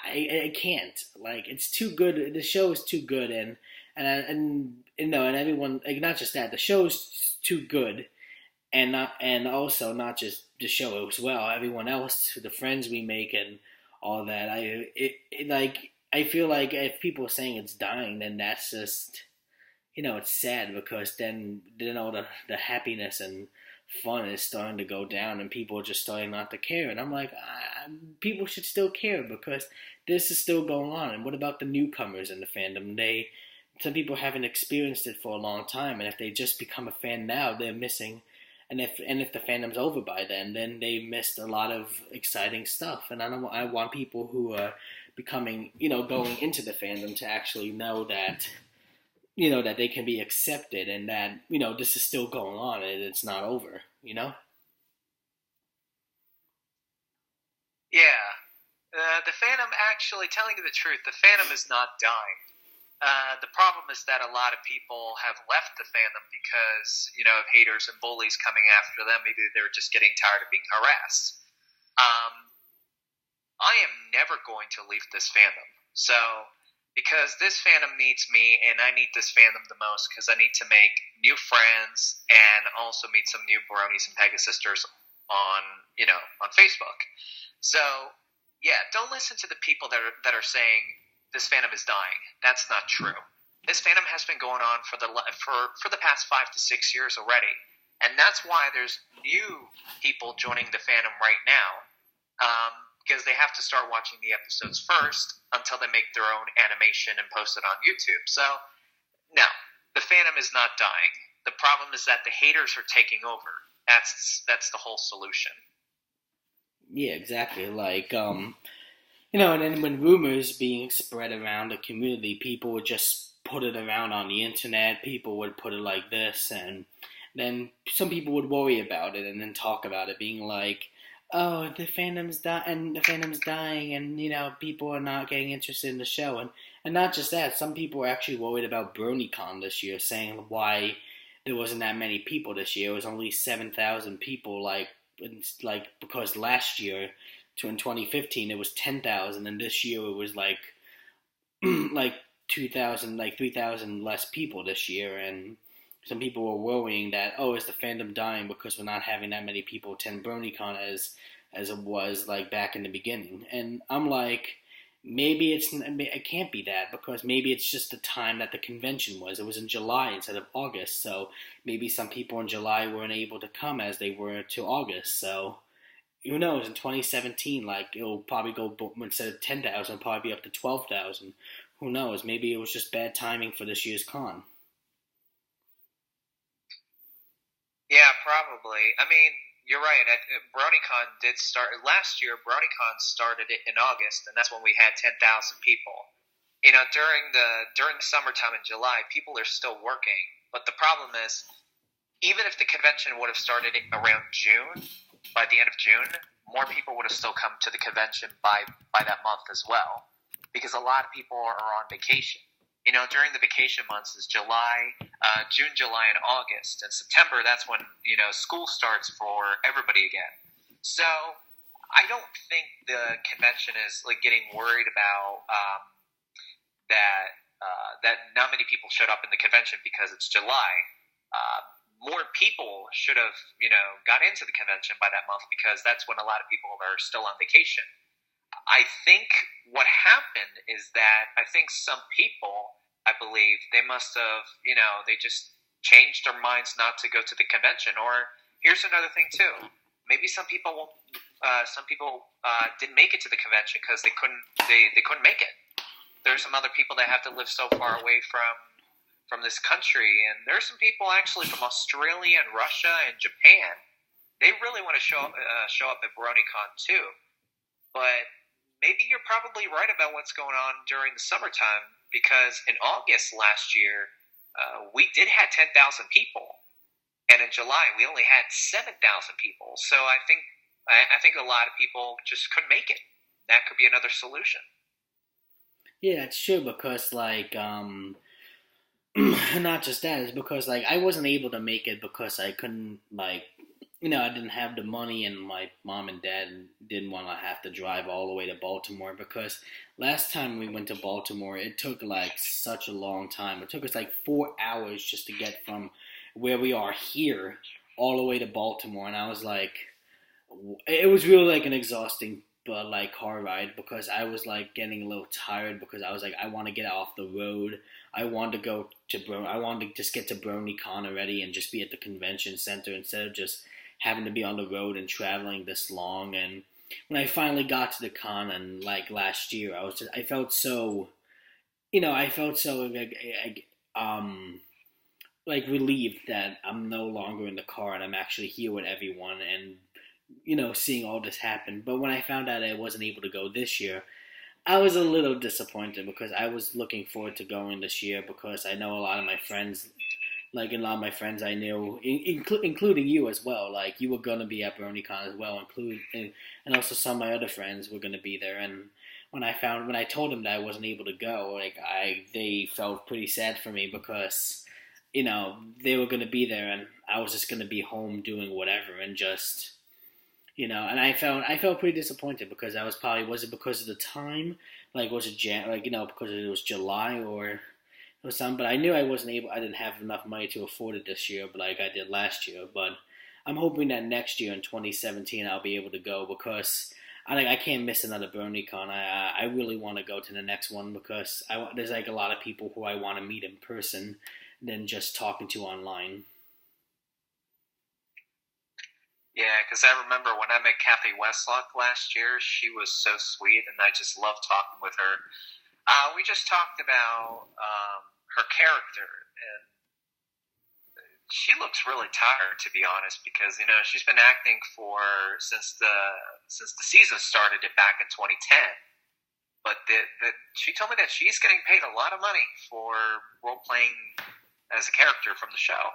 [SPEAKER 1] I can't. Like, it's too good. The show is too good, and everyone, like, not just that. The show is too good, and also not just the show as well. Everyone else, the friends we make, and all that. I feel like if people are saying it's dying, then that's just, it's sad because then all the happiness and fun is starting to go down and people are just starting not to care. And I'm like, people should still care because this is still going on. And what about the newcomers in the fandom? Some people haven't experienced it for a long time, and if they just become a fan now, they're missing. And if the fandom's over by then they missed a lot of exciting stuff. And I want people who are becoming, going into the fandom to actually know that, that they can be accepted and that, this is still going on and it's not over.
[SPEAKER 2] Yeah. The fandom, actually, telling you the truth, the fandom is not dying. The problem is that a lot of people have left the fandom because, of haters and bullies coming after them. Maybe they're just getting tired of being harassed. I am never going to leave this fandom. So, because this fandom needs me, and I need this fandom the most because I need to make new friends and also meet some new Bronies and Pegasisters on, on Facebook. So, yeah, don't listen to the people that are saying this fandom is dying. That's not true. This fandom has been going on for the past 5 to 6 years already, and that's why there's new people joining the fandom right now, because they have to start watching the episodes first until they make their own animation and post it on YouTube. So, no, the fandom is not dying. The problem is that the haters are taking over. That's the whole solution.
[SPEAKER 1] Yeah, exactly. Like, and then when rumors being spread around the community, people would just put it around on the internet. People would put it like this, and then some people would worry about it and then talk about it, being like, "Oh, the fandom's dying, and people are not getting interested in the show." And not just that, some people were actually worried about BronyCon this year, saying why there wasn't that many people this year. It was only 7,000 people, because last year, in 2015, it was 10,000, and this year it was like 2,000, 3,000 less people this year, and some people were worrying that, oh, is the fandom dying because we're not having that many people attend BronyCon as it was like back in the beginning. And I'm like, maybe it can't be that, because maybe it's just the time that the convention was. It was in July instead of August, so maybe some people in July weren't able to come as they were to August. So who knows? In 2017, like it'll probably go, instead of 10,000, it'll probably be up to 12,000. Who knows? Maybe it was just bad timing for this year's con.
[SPEAKER 2] Yeah, probably. I mean, you're right. BronyCon did start last year. BronyCon started it in August, and that's when we had 10,000 people. During the summertime in July, people are still working. But the problem is, even if the convention would have started around June, by the end of June, more people would have still come to the convention by that month as well, because a lot of people are on vacation. During the vacation months is June, July, and August. And September, that's when, school starts for everybody again. So I don't think the convention is like getting worried about that not many people showed up in the convention because it's July. More people should have, got into the convention by that month, because that's when a lot of people are still on vacation. I think what happened is that I think some people, I believe, they must have, they just changed their minds not to go to the convention. Or here's another thing too. Maybe some people didn't make it to the convention because they couldn't make it. There's some other people that have to live so far away from this country, and there's some people actually from Australia and Russia and Japan. They really want to show up at BronyCon too. But maybe you're probably right about what's going on during the summertime, because in August last year, we did have 10,000 people, and in July we only had 7,000 people. So I think a lot of people just couldn't make it. That could be another solution.
[SPEAKER 1] Yeah, it's true, because like not just that, it's because like I wasn't able to make it because I couldn't, like, I didn't have the money, and my mom and dad didn't want to have to drive all the way to Baltimore, because last time we went to Baltimore, it took like such a long time. It took us like 4 hours just to get from where we are here all the way to Baltimore, and I was like, it was really like an exhausting but like car ride, because I was like getting a little tired, because I was like, I want to get off the road. I wanted to go to I wanted to just get to BronyCon already and just be at the convention center instead of just having to be on the road and traveling this long. And when I finally got to the con, and like last year, I felt so, like relieved that I'm no longer in the car and I'm actually here with everyone, and seeing all this happen. But when I found out I wasn't able to go this year, I was a little disappointed, because I was looking forward to going this year, because I know a lot of my friends, like a lot of my friends I knew, including you as well, like you were going to be at BronyCon as well, and also some of my other friends were going to be there. And when I told them that I wasn't able to go, like they felt pretty sad for me, because they were going to be there and I was just going to be home doing whatever, and just and I felt pretty disappointed, because was it because of the time, like was it because it was July or something. But I knew I didn't have enough money to afford it this year, but like I did last year. But I'm hoping that next year in 2017 I'll be able to go, because I can't miss another BronyCon. I really want to go to the next one, because there's like a lot of people who I want to meet in person than just talking to online.
[SPEAKER 2] Yeah, because I remember when I met Kathy Westlock last year, she was so sweet, and I just loved talking with her. We just talked about her character, and she looks really tired, to be honest, because she's been acting since the season started back in 2010. But she told me that she's getting paid a lot of money for role playing as a character from the show,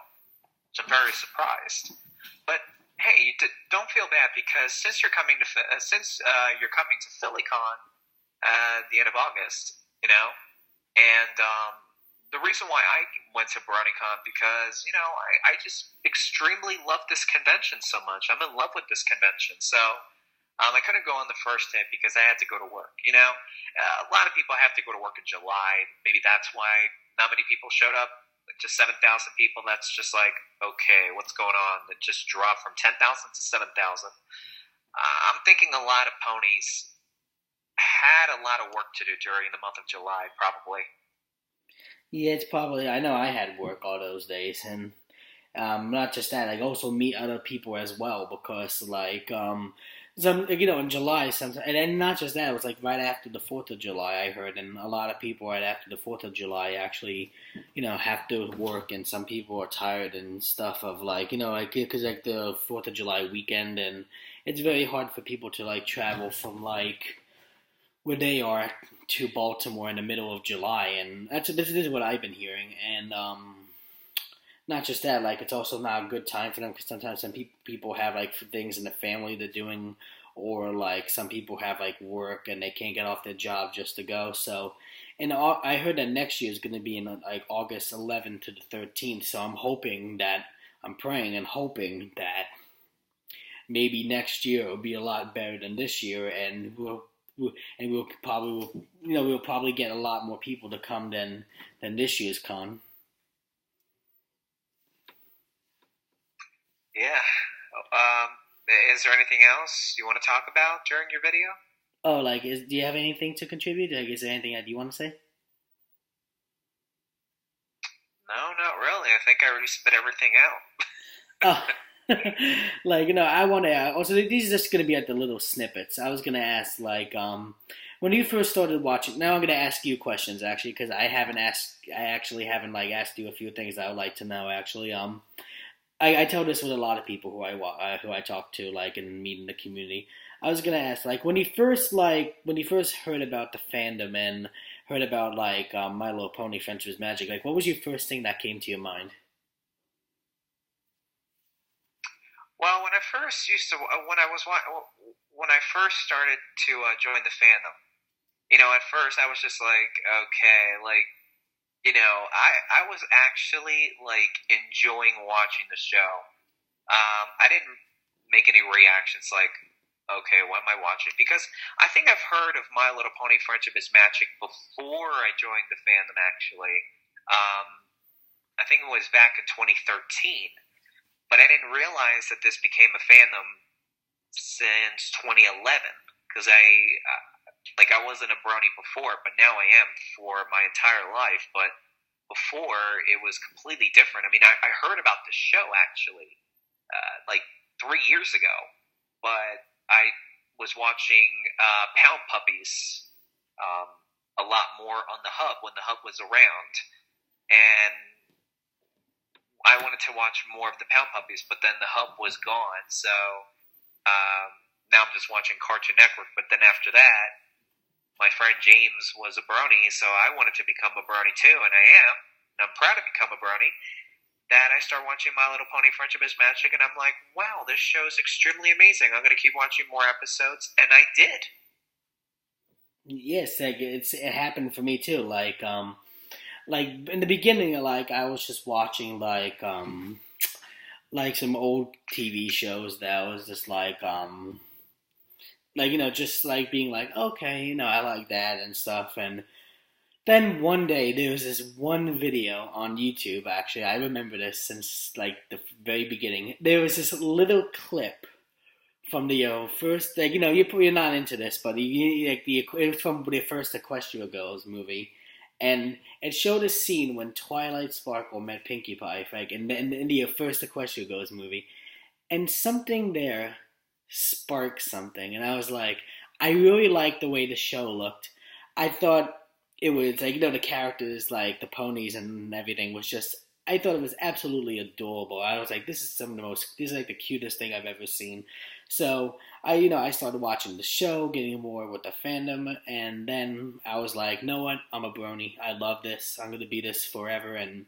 [SPEAKER 2] which I'm very surprised. But hey, don't feel bad, because since you're coming to PhillyCon at the end of August, and the reason why I went to BronyCon, because I just extremely love this convention so much. I'm in love with this convention, so I couldn't go on the first day because I had to go to work. A lot of people have to go to work in July. Maybe that's why not many people showed up. to 7,000 people, that's just like, okay, what's going on? It just dropped from 10,000 to 7,000. I'm thinking a lot of ponies had a lot of work to do during the month of July, probably.
[SPEAKER 1] Yeah, it's probably. I know I had work all those days, and not just that, like also meet other people as well because some in July sometimes, and not just that, it was like right after the Fourth of July I heard, and a lot of people right after the Fourth of July actually have to work, and some people are tired and stuff of like because like the Fourth of July weekend, and it's very hard for people to like travel from like where they are to Baltimore in the middle of July, and this is what I've been hearing, and not just that, like it's also not a good time for them because sometimes some people have like things in the family they're doing, or like some people have like work and they can't get off their job just to go. So, and I heard that next year is going to be in like August 11th to the 13th. So I'm praying and hoping that maybe next year will be a lot better than this year, and we'll probably get a lot more people to come than this year's con.
[SPEAKER 2] Yeah. Um, is there anything else you want to talk about during your video?
[SPEAKER 1] Oh, like, do you have anything to contribute? Like, is there anything that you want to say?
[SPEAKER 2] No, not really. I think I already spit everything out.
[SPEAKER 1] Oh, like, I want to. Also, these are just going to be like the little snippets. I was going to ask, like, when you first started watching. Now I'm going to ask you questions actually, because I actually haven't like asked you a few things I would like to know actually. I tell this with a lot of people who I talk to, like, and meet in the community. I was gonna ask, like, when you first heard about the fandom and heard about like My Little Pony: Friendship is Magic, like, what was your first thing that came to your mind?
[SPEAKER 2] Well, when I first started to join the fandom, at first I was just like, okay, like, I was actually like enjoying watching the show. I didn't make any reactions like, okay, what am I watching? Because I think I've heard of My Little Pony: Friendship is Magic before I joined the fandom. Actually, um, I think it was back in 2013, but I didn't realize that this became a fandom since 2011 because I wasn't a brony before, but now I am for my entire life. But before, it was completely different. I mean, I heard about the show actually, like 3 years ago, but I was watching Pound Puppies a lot more on the Hub when the Hub was around, and I wanted to watch more of the Pound Puppies, but then the Hub was gone, so now I'm just watching Cartoon Network. But then after that, my friend James was a brony, so I wanted to become a brony too, and I am. And I'm proud to become a brony. That I start watching My Little Pony: Friendship is Magic, and I'm like, wow, this show is extremely amazing. I'm going to keep watching more episodes, and I did.
[SPEAKER 1] Yes, like it happened for me too. Like in the beginning, like I was just watching like some old TV shows that was just like just like being like, okay, I like that and stuff. And then one day there was this one video on YouTube. Actually, I remember this since like the very beginning. There was this little clip from the first, like, you're not into this, but it was from the first Equestria Girls movie, and it showed a scene when Twilight Sparkle met Pinkie Pie, like in the first Equestria Girls movie, and something there sparked something, and I was like, I really liked the way the show looked. I thought it was like, the characters, like the ponies and everything was just. I thought it was absolutely adorable. I was like, this is like the cutest thing I've ever seen. So I started watching the show, getting more with the fandom, and then I was like, know what? I'm a brony. I love this. I'm gonna be this forever, and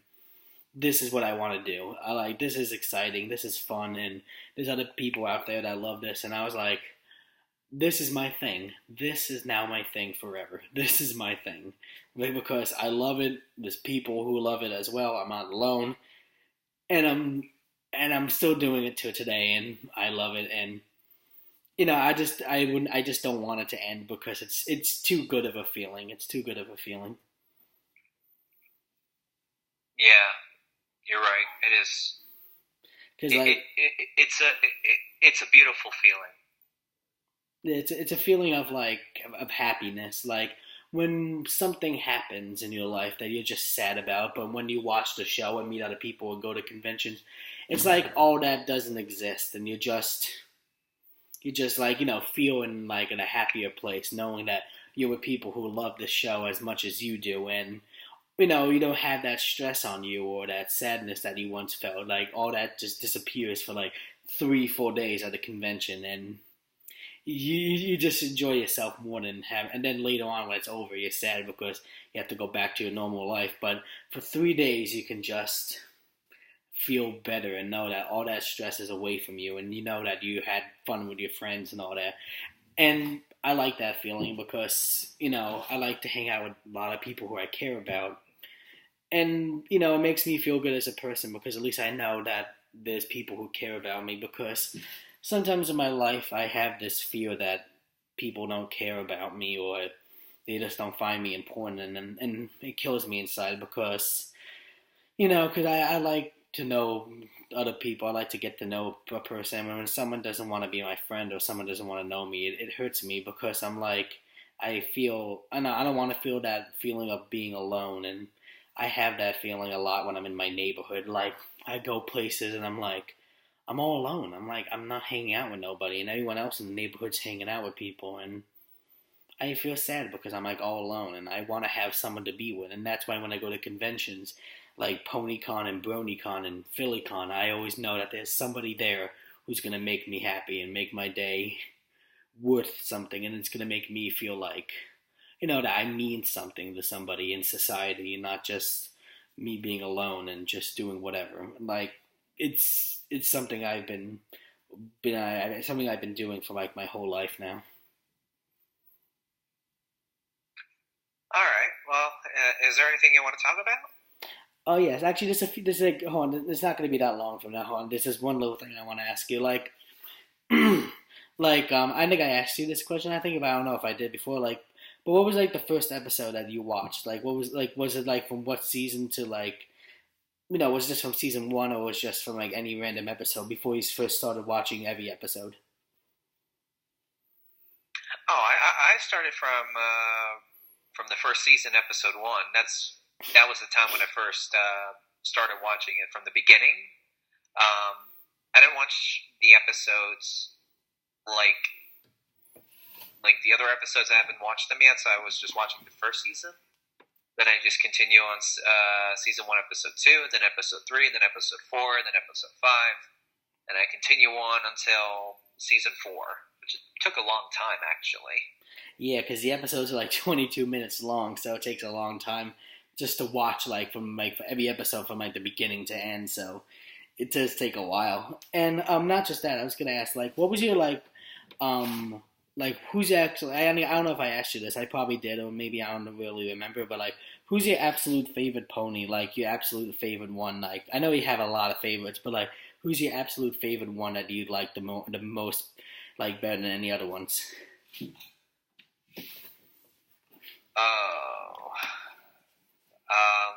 [SPEAKER 1] this is what I want to do. This is exciting. This is fun, and there's other people out there that love this, and I was like, this is my thing. This is now my thing forever. This is my thing. Because I love it. There's people who love it as well. I'm not alone. And I'm still doing it to today, and I love it. And I just don't want it to end because it's too good of a feeling. It's too good of a feeling.
[SPEAKER 2] Yeah. You're right. It is.
[SPEAKER 1] Because like
[SPEAKER 2] It's a beautiful feeling.
[SPEAKER 1] it's a feeling of like of happiness, like when something happens in your life that you're just sad about, but when you watch the show and meet other people and go to conventions, it's like all that doesn't exist, and you just like feeling like in a happier place, knowing that you're with people who love the show as much as you do, and you don't have that stress on you or that sadness that you once felt. Like all that just disappears for like 3 4 days at the convention, and you just enjoy yourself more than have. And then later on, when it's over, you're sad because you have to go back to your normal life. But for 3 days, you can just feel better and know that all that stress is away from you, and you know that you had fun with your friends and all that. And I like that feeling because I like to hang out with a lot of people who I care about, and it makes me feel good as a person because at least I know that there's people who care about me. Because sometimes in my life I have this fear that people don't care about me, or they just don't find me important, and it kills me inside because because I like to know other people. I like to get to know a person. And when someone doesn't want to be my friend or someone doesn't want to know me, it hurts me because I'm like, I don't want to feel that feeling of being alone. And I have that feeling a lot when I'm in my neighborhood. Like, I go places and I'm like, I'm all alone. I'm like, I'm not hanging out with nobody, and everyone else in the neighborhood's hanging out with people. And I feel sad because I'm like all alone, and I want to have someone to be with. And that's why when I go to conventions like PonyCon and BronyCon and PhillyCon, I always know that there's somebody there who's gonna make me happy and make my day worth something, and it's gonna make me feel like that I mean something to somebody in society, and not just me being alone and just doing whatever. Like it's something something I've been doing for like my whole life now.
[SPEAKER 2] All right. Well, is there anything you want to talk about?
[SPEAKER 1] Oh yes, actually, this is like, hold on. It's not going to be that long from now on. This is one little thing I want to ask you. Like, I think I asked you this question. I think, but I don't know if I did before. Like, but what was like the first episode that you watched? Like, what was like? Was it like from what season to like? Was this from season one, or was just from like any random episode before you first started watching every episode?
[SPEAKER 2] Oh, I started from the first season, episode one. That was the time when I first started watching it from the beginning. I didn't watch the episodes like the other episodes. I haven't watched them yet, so I was just watching the first season. Then I just continue on season one, episode two, then episode three, then episode four, then episode five, and I continue on until season four, which took a long time actually.
[SPEAKER 1] Yeah, because the episodes are like 22 minutes long, so it takes a long time just to watch like from like for every episode from like the beginning to end. So it does take a while. And not just that, I was gonna ask like, what was your who's actually? I don't know if I asked you this. I probably did, or maybe I don't really remember. But like, who's your absolute favorite pony? Like your absolute favorite one? Like, I know you have a lot of favorites, but like, who's your absolute favorite one that you'd like the most, like better than any other ones?
[SPEAKER 2] Oh, um,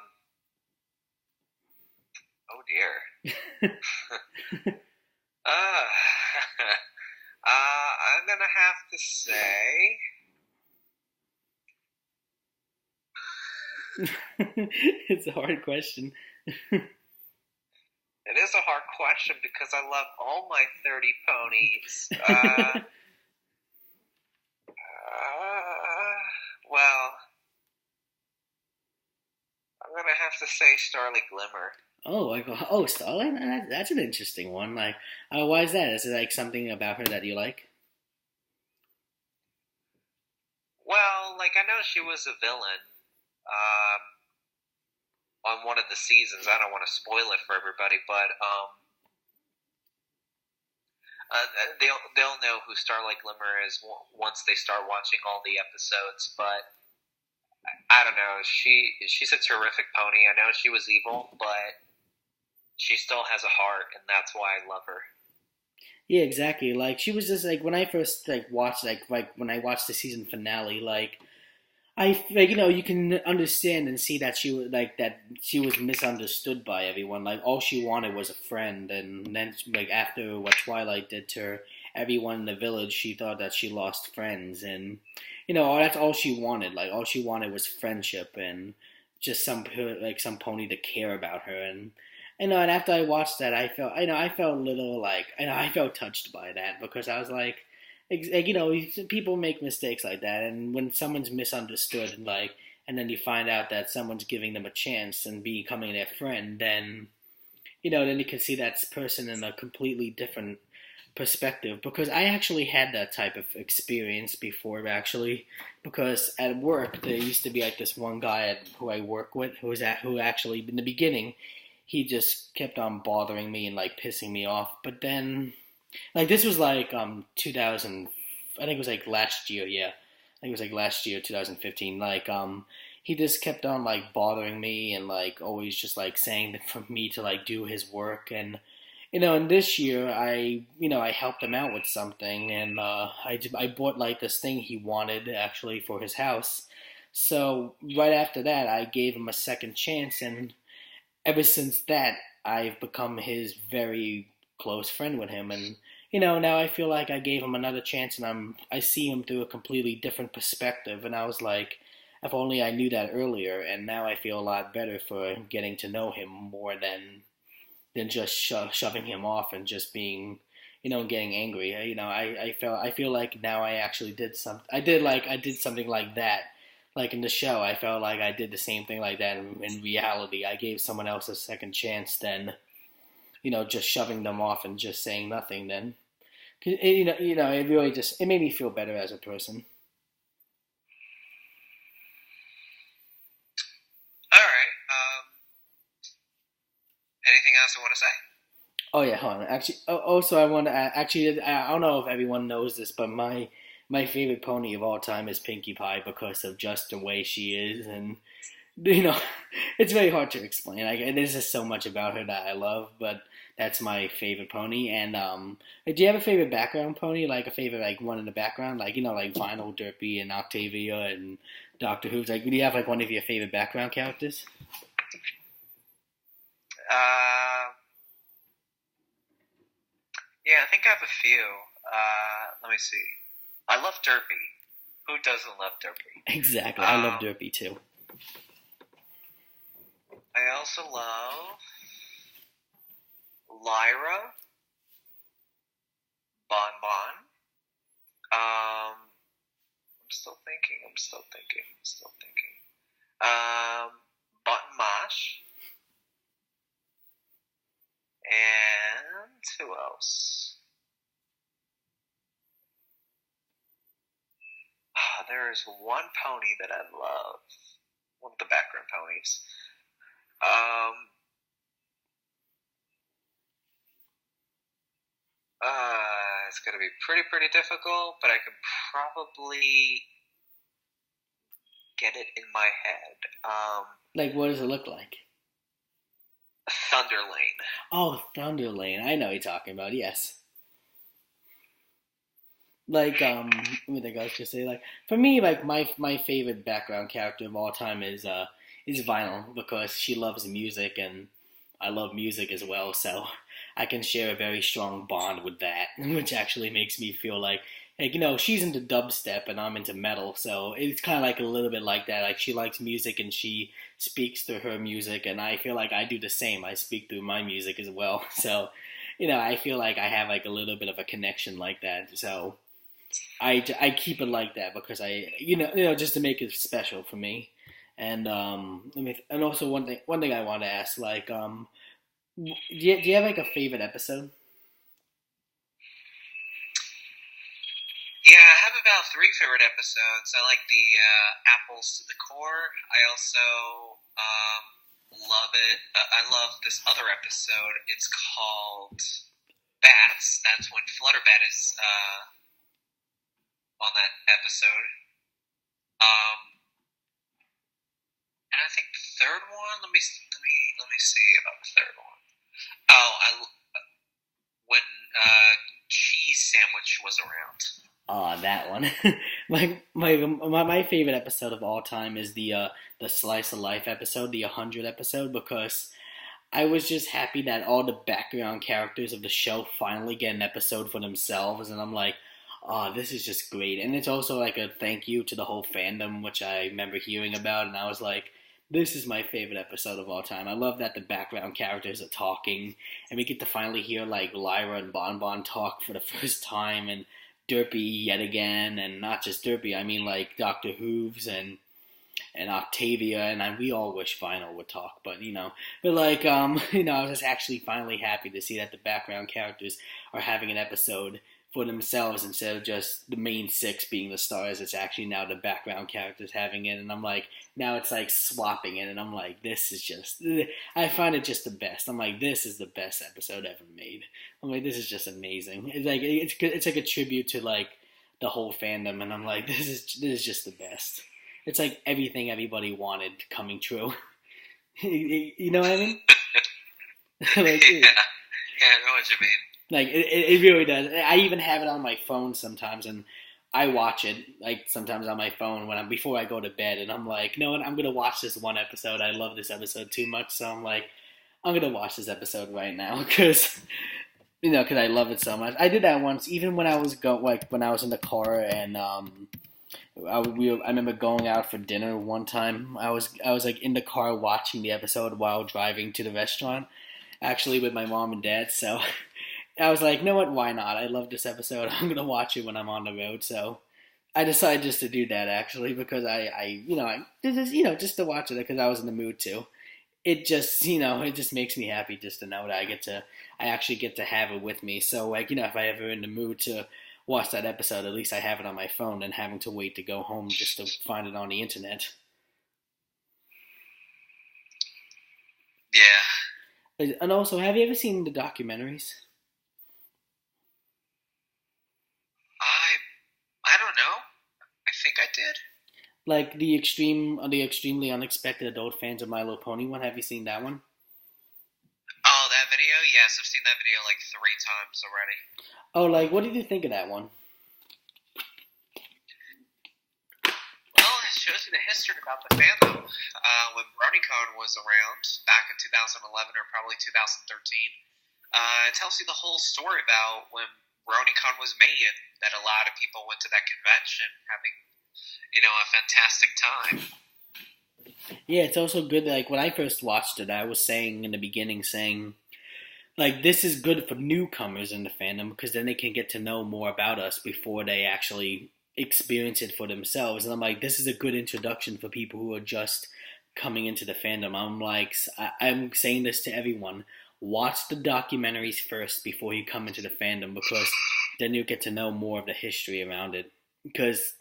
[SPEAKER 2] oh dear. uh, I'm gonna have to say.
[SPEAKER 1] It's a hard question.
[SPEAKER 2] It is a hard question because I love all my 30 ponies. Well, I'm gonna have to say Starly Glimmer.
[SPEAKER 1] Oh, like Starlight. That's an interesting one. Like, why is that? Is it like something about her that you like?
[SPEAKER 2] Well, like I know she was a villain on one of the seasons. I don't want to spoil it for everybody, but they'll know who Starlight Glimmer is once they start watching all the episodes. But I don't know. She's a terrific pony. I know she was evil, but she still has a heart, and that's why I love her.
[SPEAKER 1] Yeah, exactly. Like she was just like when I first like watched like when I watched the season finale, like like, you can understand and see that she was misunderstood by everyone. Like all she wanted was a friend, and then like after what Twilight did to her, everyone in the village, she thought that she lost friends, and that's all she wanted. Like all she wanted was friendship and just some pony to care about her. And and after I watched that, I felt a little like I felt touched by that because I was like, people make mistakes like that, and when someone's misunderstood, and then you find out that someone's giving them a chance and becoming their friend, then you can see that person in a completely different perspective. Because I actually had that type of experience before, actually, because at work there used to be like this one guy who I work with who actually in the beginning he just kept on bothering me and like pissing me off, but then this was 2000. I think it was like last year. Yeah, I think it was like last year, 2015. He just kept on like bothering me and like always just like saying that for me to like do his work. And this year I helped him out with something, and I bought like this thing he wanted actually for his house. So right after that, I gave him a second chance, and ever since that, I've become his very close friend with him. And now I feel like I gave him another chance, and I see him through a completely different perspective. And I was like, if only I knew that earlier. And now I feel a lot better for getting to know him more than just shoving him off and just being, getting angry. I feel like now I actually did something. I did something like that. Like in the show, I felt like I did the same thing like that in reality. I gave someone else a second chance than, just shoving them off and just saying nothing. Then, it really just it made me feel better as a person.
[SPEAKER 2] All right. Anything else you want to say?
[SPEAKER 1] Oh yeah, hold on. Actually, also I want to actually I don't know if everyone knows this, but my favorite pony of all time is Pinkie Pie because of just the way she is, and you know, it's very hard to explain. There's just so much about her that I love, but that's my favorite pony. And do you have a favorite background pony? Like a favorite like one in the background, like like Vinyl, Derpy, and Octavia, and Doctor Who's. Like, do you have like one of your favorite background characters?
[SPEAKER 2] Uh, yeah, I think I have a few. Let me see. I love Derpy. Who doesn't love Derpy?
[SPEAKER 1] Exactly, I love Derpy too.
[SPEAKER 2] I also love Lyra, Bon Bon. I'm still thinking. Button Mash. And who else? There is one pony that I love. One of the background ponies. Um, it's going to be pretty difficult, but I can probably get it in my head.
[SPEAKER 1] Like, what does it look like?
[SPEAKER 2] Thunderlane.
[SPEAKER 1] Oh, Thunderlane. I know what you're talking about. Yes. Like, let me think. I was gonna say, like, for me, like, my favorite background character of all time is Vinyl because she loves music and I love music as well. So I can share a very strong bond with that, which actually makes me feel like she's into dubstep and I'm into metal, so it's kind of like a little bit like that. Like she likes music and she speaks through her music, and I feel like I do the same. I speak through my music as well. So I feel like I have like a little bit of a connection like that. So I keep it like that because just to make it special for me. And and also one thing I want to ask, like, do you have like a favorite episode?
[SPEAKER 2] Yeah, I have about three favorite episodes. I like the Apples to the Core. I also love it. I love this other episode. It's called Bats. That's when Flutterbat is on that episode. Um, and I think the third one. Let me see about the third one. Oh, when cheese sandwich was around.
[SPEAKER 1] Oh, that one. My favorite episode of all time is the slice of life episode, the 100 episode, because I was just happy that all the background characters of the show finally get an episode for themselves, and I'm like, oh, this is just great. And it's also like a thank you to the whole fandom, which I remember hearing about, and I was like, this is my favorite episode of all time. I love that the background characters are talking, and we get to finally hear like Lyra and Bon Bon talk for the first time, and Derpy yet again, and not just Derpy, I mean like Doctor Hooves and Octavia, and we all wish Vinyl would talk, but I was just actually finally happy to see that the background characters are having an episode for themselves instead of just the main six being the stars. It's actually now the background characters having it, and I'm like, now it's like swapping it, and I'm like, this is just, I find it just the best. I'm like, this is the best episode ever made. I'm like, this is just amazing. It's like a tribute to like the whole fandom, and I'm like, this is just the best. It's like everything everybody wanted coming true. You know what I mean? like,
[SPEAKER 2] Yeah, I know what you mean.
[SPEAKER 1] like it really does. I even have it on my phone sometimes, and I watch it like sometimes on my phone before I go to bed, and I'm like, you know what? I'm gonna watch this one episode. I love this episode too much, so I'm like, I'm gonna watch this episode right now because because I love it so much. I did that once, even when I was when I was in the car and I remember going out for dinner one time. I was like in the car watching the episode while driving to the restaurant, actually with my mom and dad. So I was like, you know what? Why not? I love this episode. I'm gonna watch it when I'm on the road. So I decided just to do that actually because just to watch it because I was in the mood to. It just makes me happy just to know that I actually get to have it with me. So like if I ever in the mood to watch that episode, at least I have it on my phone than having to wait to go home just to find it on the internet.
[SPEAKER 2] Yeah.
[SPEAKER 1] And also, have you ever seen the documentaries?
[SPEAKER 2] I don't know. I think I did.
[SPEAKER 1] Like the extremely unexpected adult fans of My Little Pony one. Have you seen that one?
[SPEAKER 2] Oh, that video? Yes, I've seen that video like 3 times already.
[SPEAKER 1] Oh, like what did you think of that one?
[SPEAKER 2] Well, it shows you the history about the fandom. When BronyCon was around back in 2011 or probably 2013, it tells you the whole story about when BronyCon was made and that a lot of people went to that convention having, a fantastic time.
[SPEAKER 1] Yeah, it's also good. Like when I first watched it, I was saying in the beginning, saying like this is good for newcomers in the fandom because then they can get to know more about us before they actually experience it for themselves. And I'm like, this is a good introduction for people who are just coming into the fandom. I'm like, I'm saying this to everyone: watch the documentaries first before you come into the fandom because then you get to know more of the history around it. Because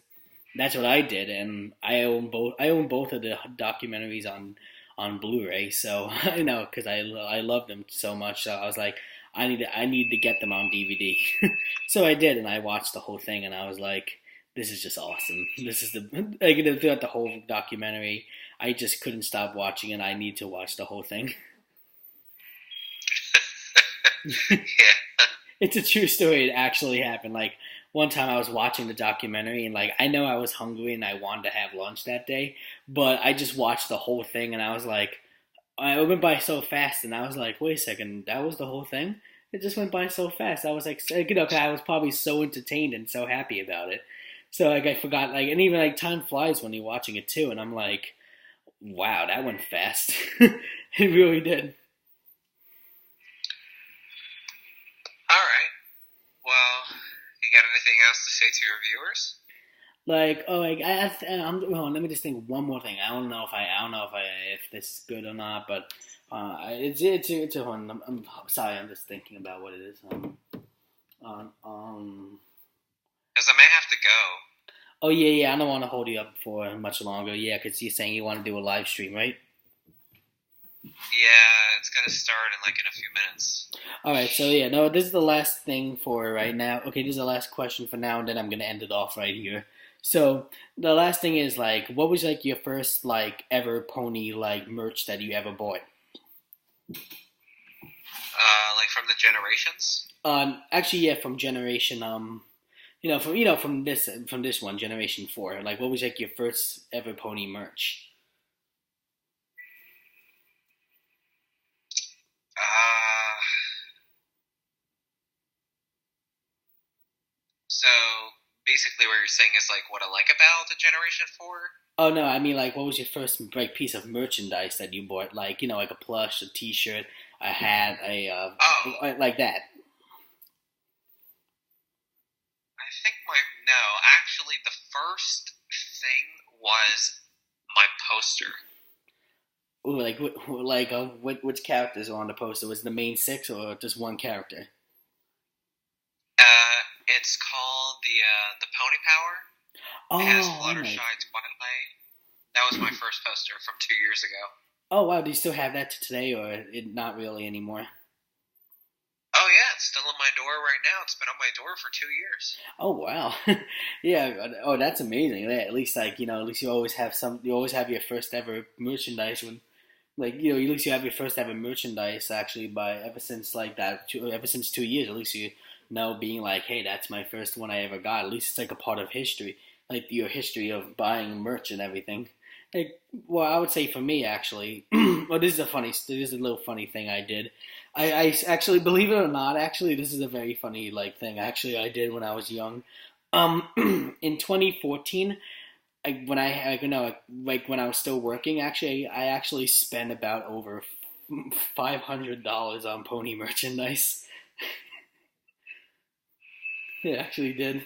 [SPEAKER 1] that's what I did, and I own both. I own both of the documentaries on Blu-ray, so because I love them so much. So I was like, I need to get them on DVD. So I did, and I watched the whole thing, and I was like, this is just awesome. This is throughout the whole documentary. I just couldn't stop watching, and I need to watch the whole thing.
[SPEAKER 2] Yeah.
[SPEAKER 1] It's a true story. It actually happened. Like one time I was watching the documentary and like I know I was hungry and I wanted to have lunch that day, but I just watched the whole thing and I was like, I went by so fast and I was like, wait a second, that was the whole thing? It just went by so fast. I was like, 'cause I was probably so entertained and so happy about it. So like I forgot like, and even like time flies when you're watching it too. And I'm like, wow, that went fast. It really did.
[SPEAKER 2] All right. Well, you got anything else to say to your viewers?
[SPEAKER 1] Like, oh, like well, let me just think one more thing. I don't know if this is good or not, but it's a one. I'm sorry, I'm just thinking about what it is. Um.
[SPEAKER 2] Because I may have to go.
[SPEAKER 1] Oh yeah. I don't want to hold you up for much longer. Yeah, because you're saying you want to do a live stream, right?
[SPEAKER 2] Yeah, it's gonna start in a few minutes.
[SPEAKER 1] All right. So yeah, no, this is the last thing for right now. Okay, this is the last question for now, and then I'm gonna end it off right here. So the last thing is like, what was like your first like ever pony like merch that you ever bought?
[SPEAKER 2] Like from the generations?
[SPEAKER 1] Actually, yeah, from Generation. from this one, Generation 4. Like, what was like your first ever pony merch?
[SPEAKER 2] Uh, so basically, what you're saying is like what I like about the Generation Four.
[SPEAKER 1] Oh no, I mean like what was your first like piece of merchandise that you bought? Like like a plush, a T-shirt, a hat,
[SPEAKER 2] Oh,
[SPEAKER 1] like that.
[SPEAKER 2] I think my no, actually, the first thing was my poster.
[SPEAKER 1] Ooh, like which characters are on the poster? Was it the main six or just one character?
[SPEAKER 2] It's called the Pony Power. It has
[SPEAKER 1] Oh, oh my.
[SPEAKER 2] Fluttershy Twilight. That was my first poster from 2 years ago.
[SPEAKER 1] Oh wow, do you still have that to today, or not really anymore?
[SPEAKER 2] Oh yeah, it's still on my door right now. It's been on my door for 2 years.
[SPEAKER 1] Oh wow, yeah. Oh, that's amazing. Yeah, at least at least you always have you always have your first ever merchandise when like at least you have your first ever merchandise actually by ever since like that ever since 2 years. At least you know being like, hey, that's my first one I ever got. At least it's like a part of history, like your history of buying merch and everything. Like, well, I would say for me actually. Well, this is a little funny thing I did. I actually, believe it or not, actually, this is a very funny like thing. Actually, I did when I was young. In 2014, when I like when I was still working, actually, I actually spent about over $500 on pony merchandise. It actually did.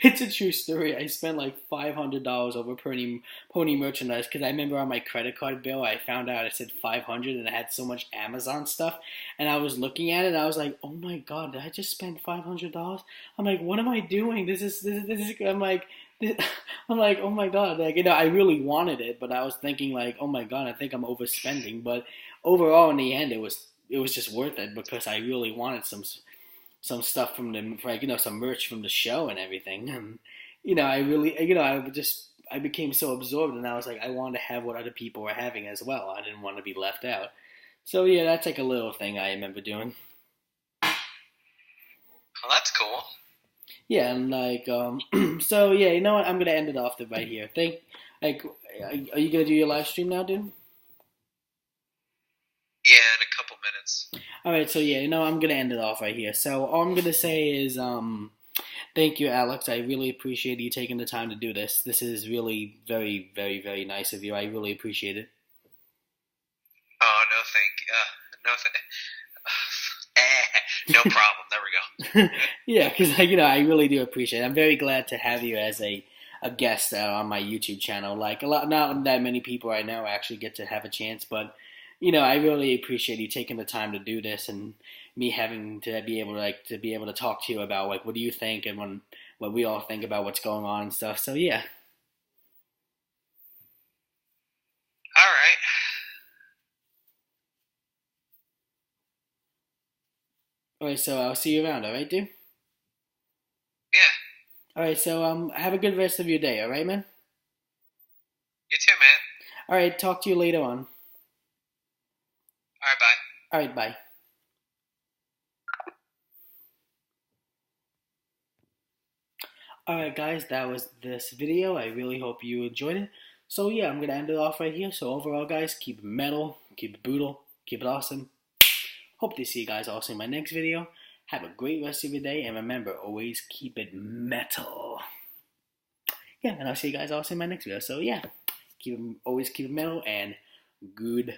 [SPEAKER 1] It's a true story. I spent like $500 over pony merchandise because I remember on my credit card bill I found out it said 500 and it had so much Amazon stuff, and I was looking at it and I was like, oh my god, did I just spend $500? I'm like, what am I doing? This is I'm like. I'm like, oh my god, like I really wanted it, but I was thinking like, oh my god, I think I'm overspending. But overall, in the end, it was just worth it because I really wanted some stuff from the like some merch from the show and everything. And I really I became so absorbed, and I was like I wanted to have what other people were having as well. I didn't want to be left out. So yeah, that's like a little thing I remember doing.
[SPEAKER 2] Well, that's cool.
[SPEAKER 1] Yeah, and like so yeah, you know what? I'm gonna end it off right here. Like, are you gonna do your live stream now, dude?
[SPEAKER 2] Yeah, in a couple minutes.
[SPEAKER 1] All right, so yeah, I'm gonna end it off right here. So all I'm gonna say is thank you, Alex. I really appreciate you taking the time to do this. This is really very, very, very nice of you. I really appreciate it.
[SPEAKER 2] Oh no, thank no, no problem. There we go.
[SPEAKER 1] Yeah, because I really do appreciate it. I'm very glad to have you as a guest on my YouTube channel. Like a lot, not that many people I know actually get to have a chance, but I really appreciate you taking the time to do this and me having to be able to talk to you about like what do you think and what we all think about what's going on and stuff. So yeah.
[SPEAKER 2] All right.
[SPEAKER 1] All right, so I'll see you around. All right, dude.
[SPEAKER 2] Yeah.
[SPEAKER 1] All right, so have a good rest of your day. All right, man.
[SPEAKER 2] You too, man.
[SPEAKER 1] All right, talk to you later on.
[SPEAKER 2] All right, bye.
[SPEAKER 1] All right, bye. Alright guys, that was this video. I really hope you enjoyed it. So yeah, I'm gonna end it off right here. So overall guys, keep it metal, keep it brutal, keep it awesome. Hope to see you guys also in my next video. Have a great rest of your day, and remember, always keep it metal. Yeah, and I'll see you guys also in my next video. So yeah, always keep it metal, and goodbye.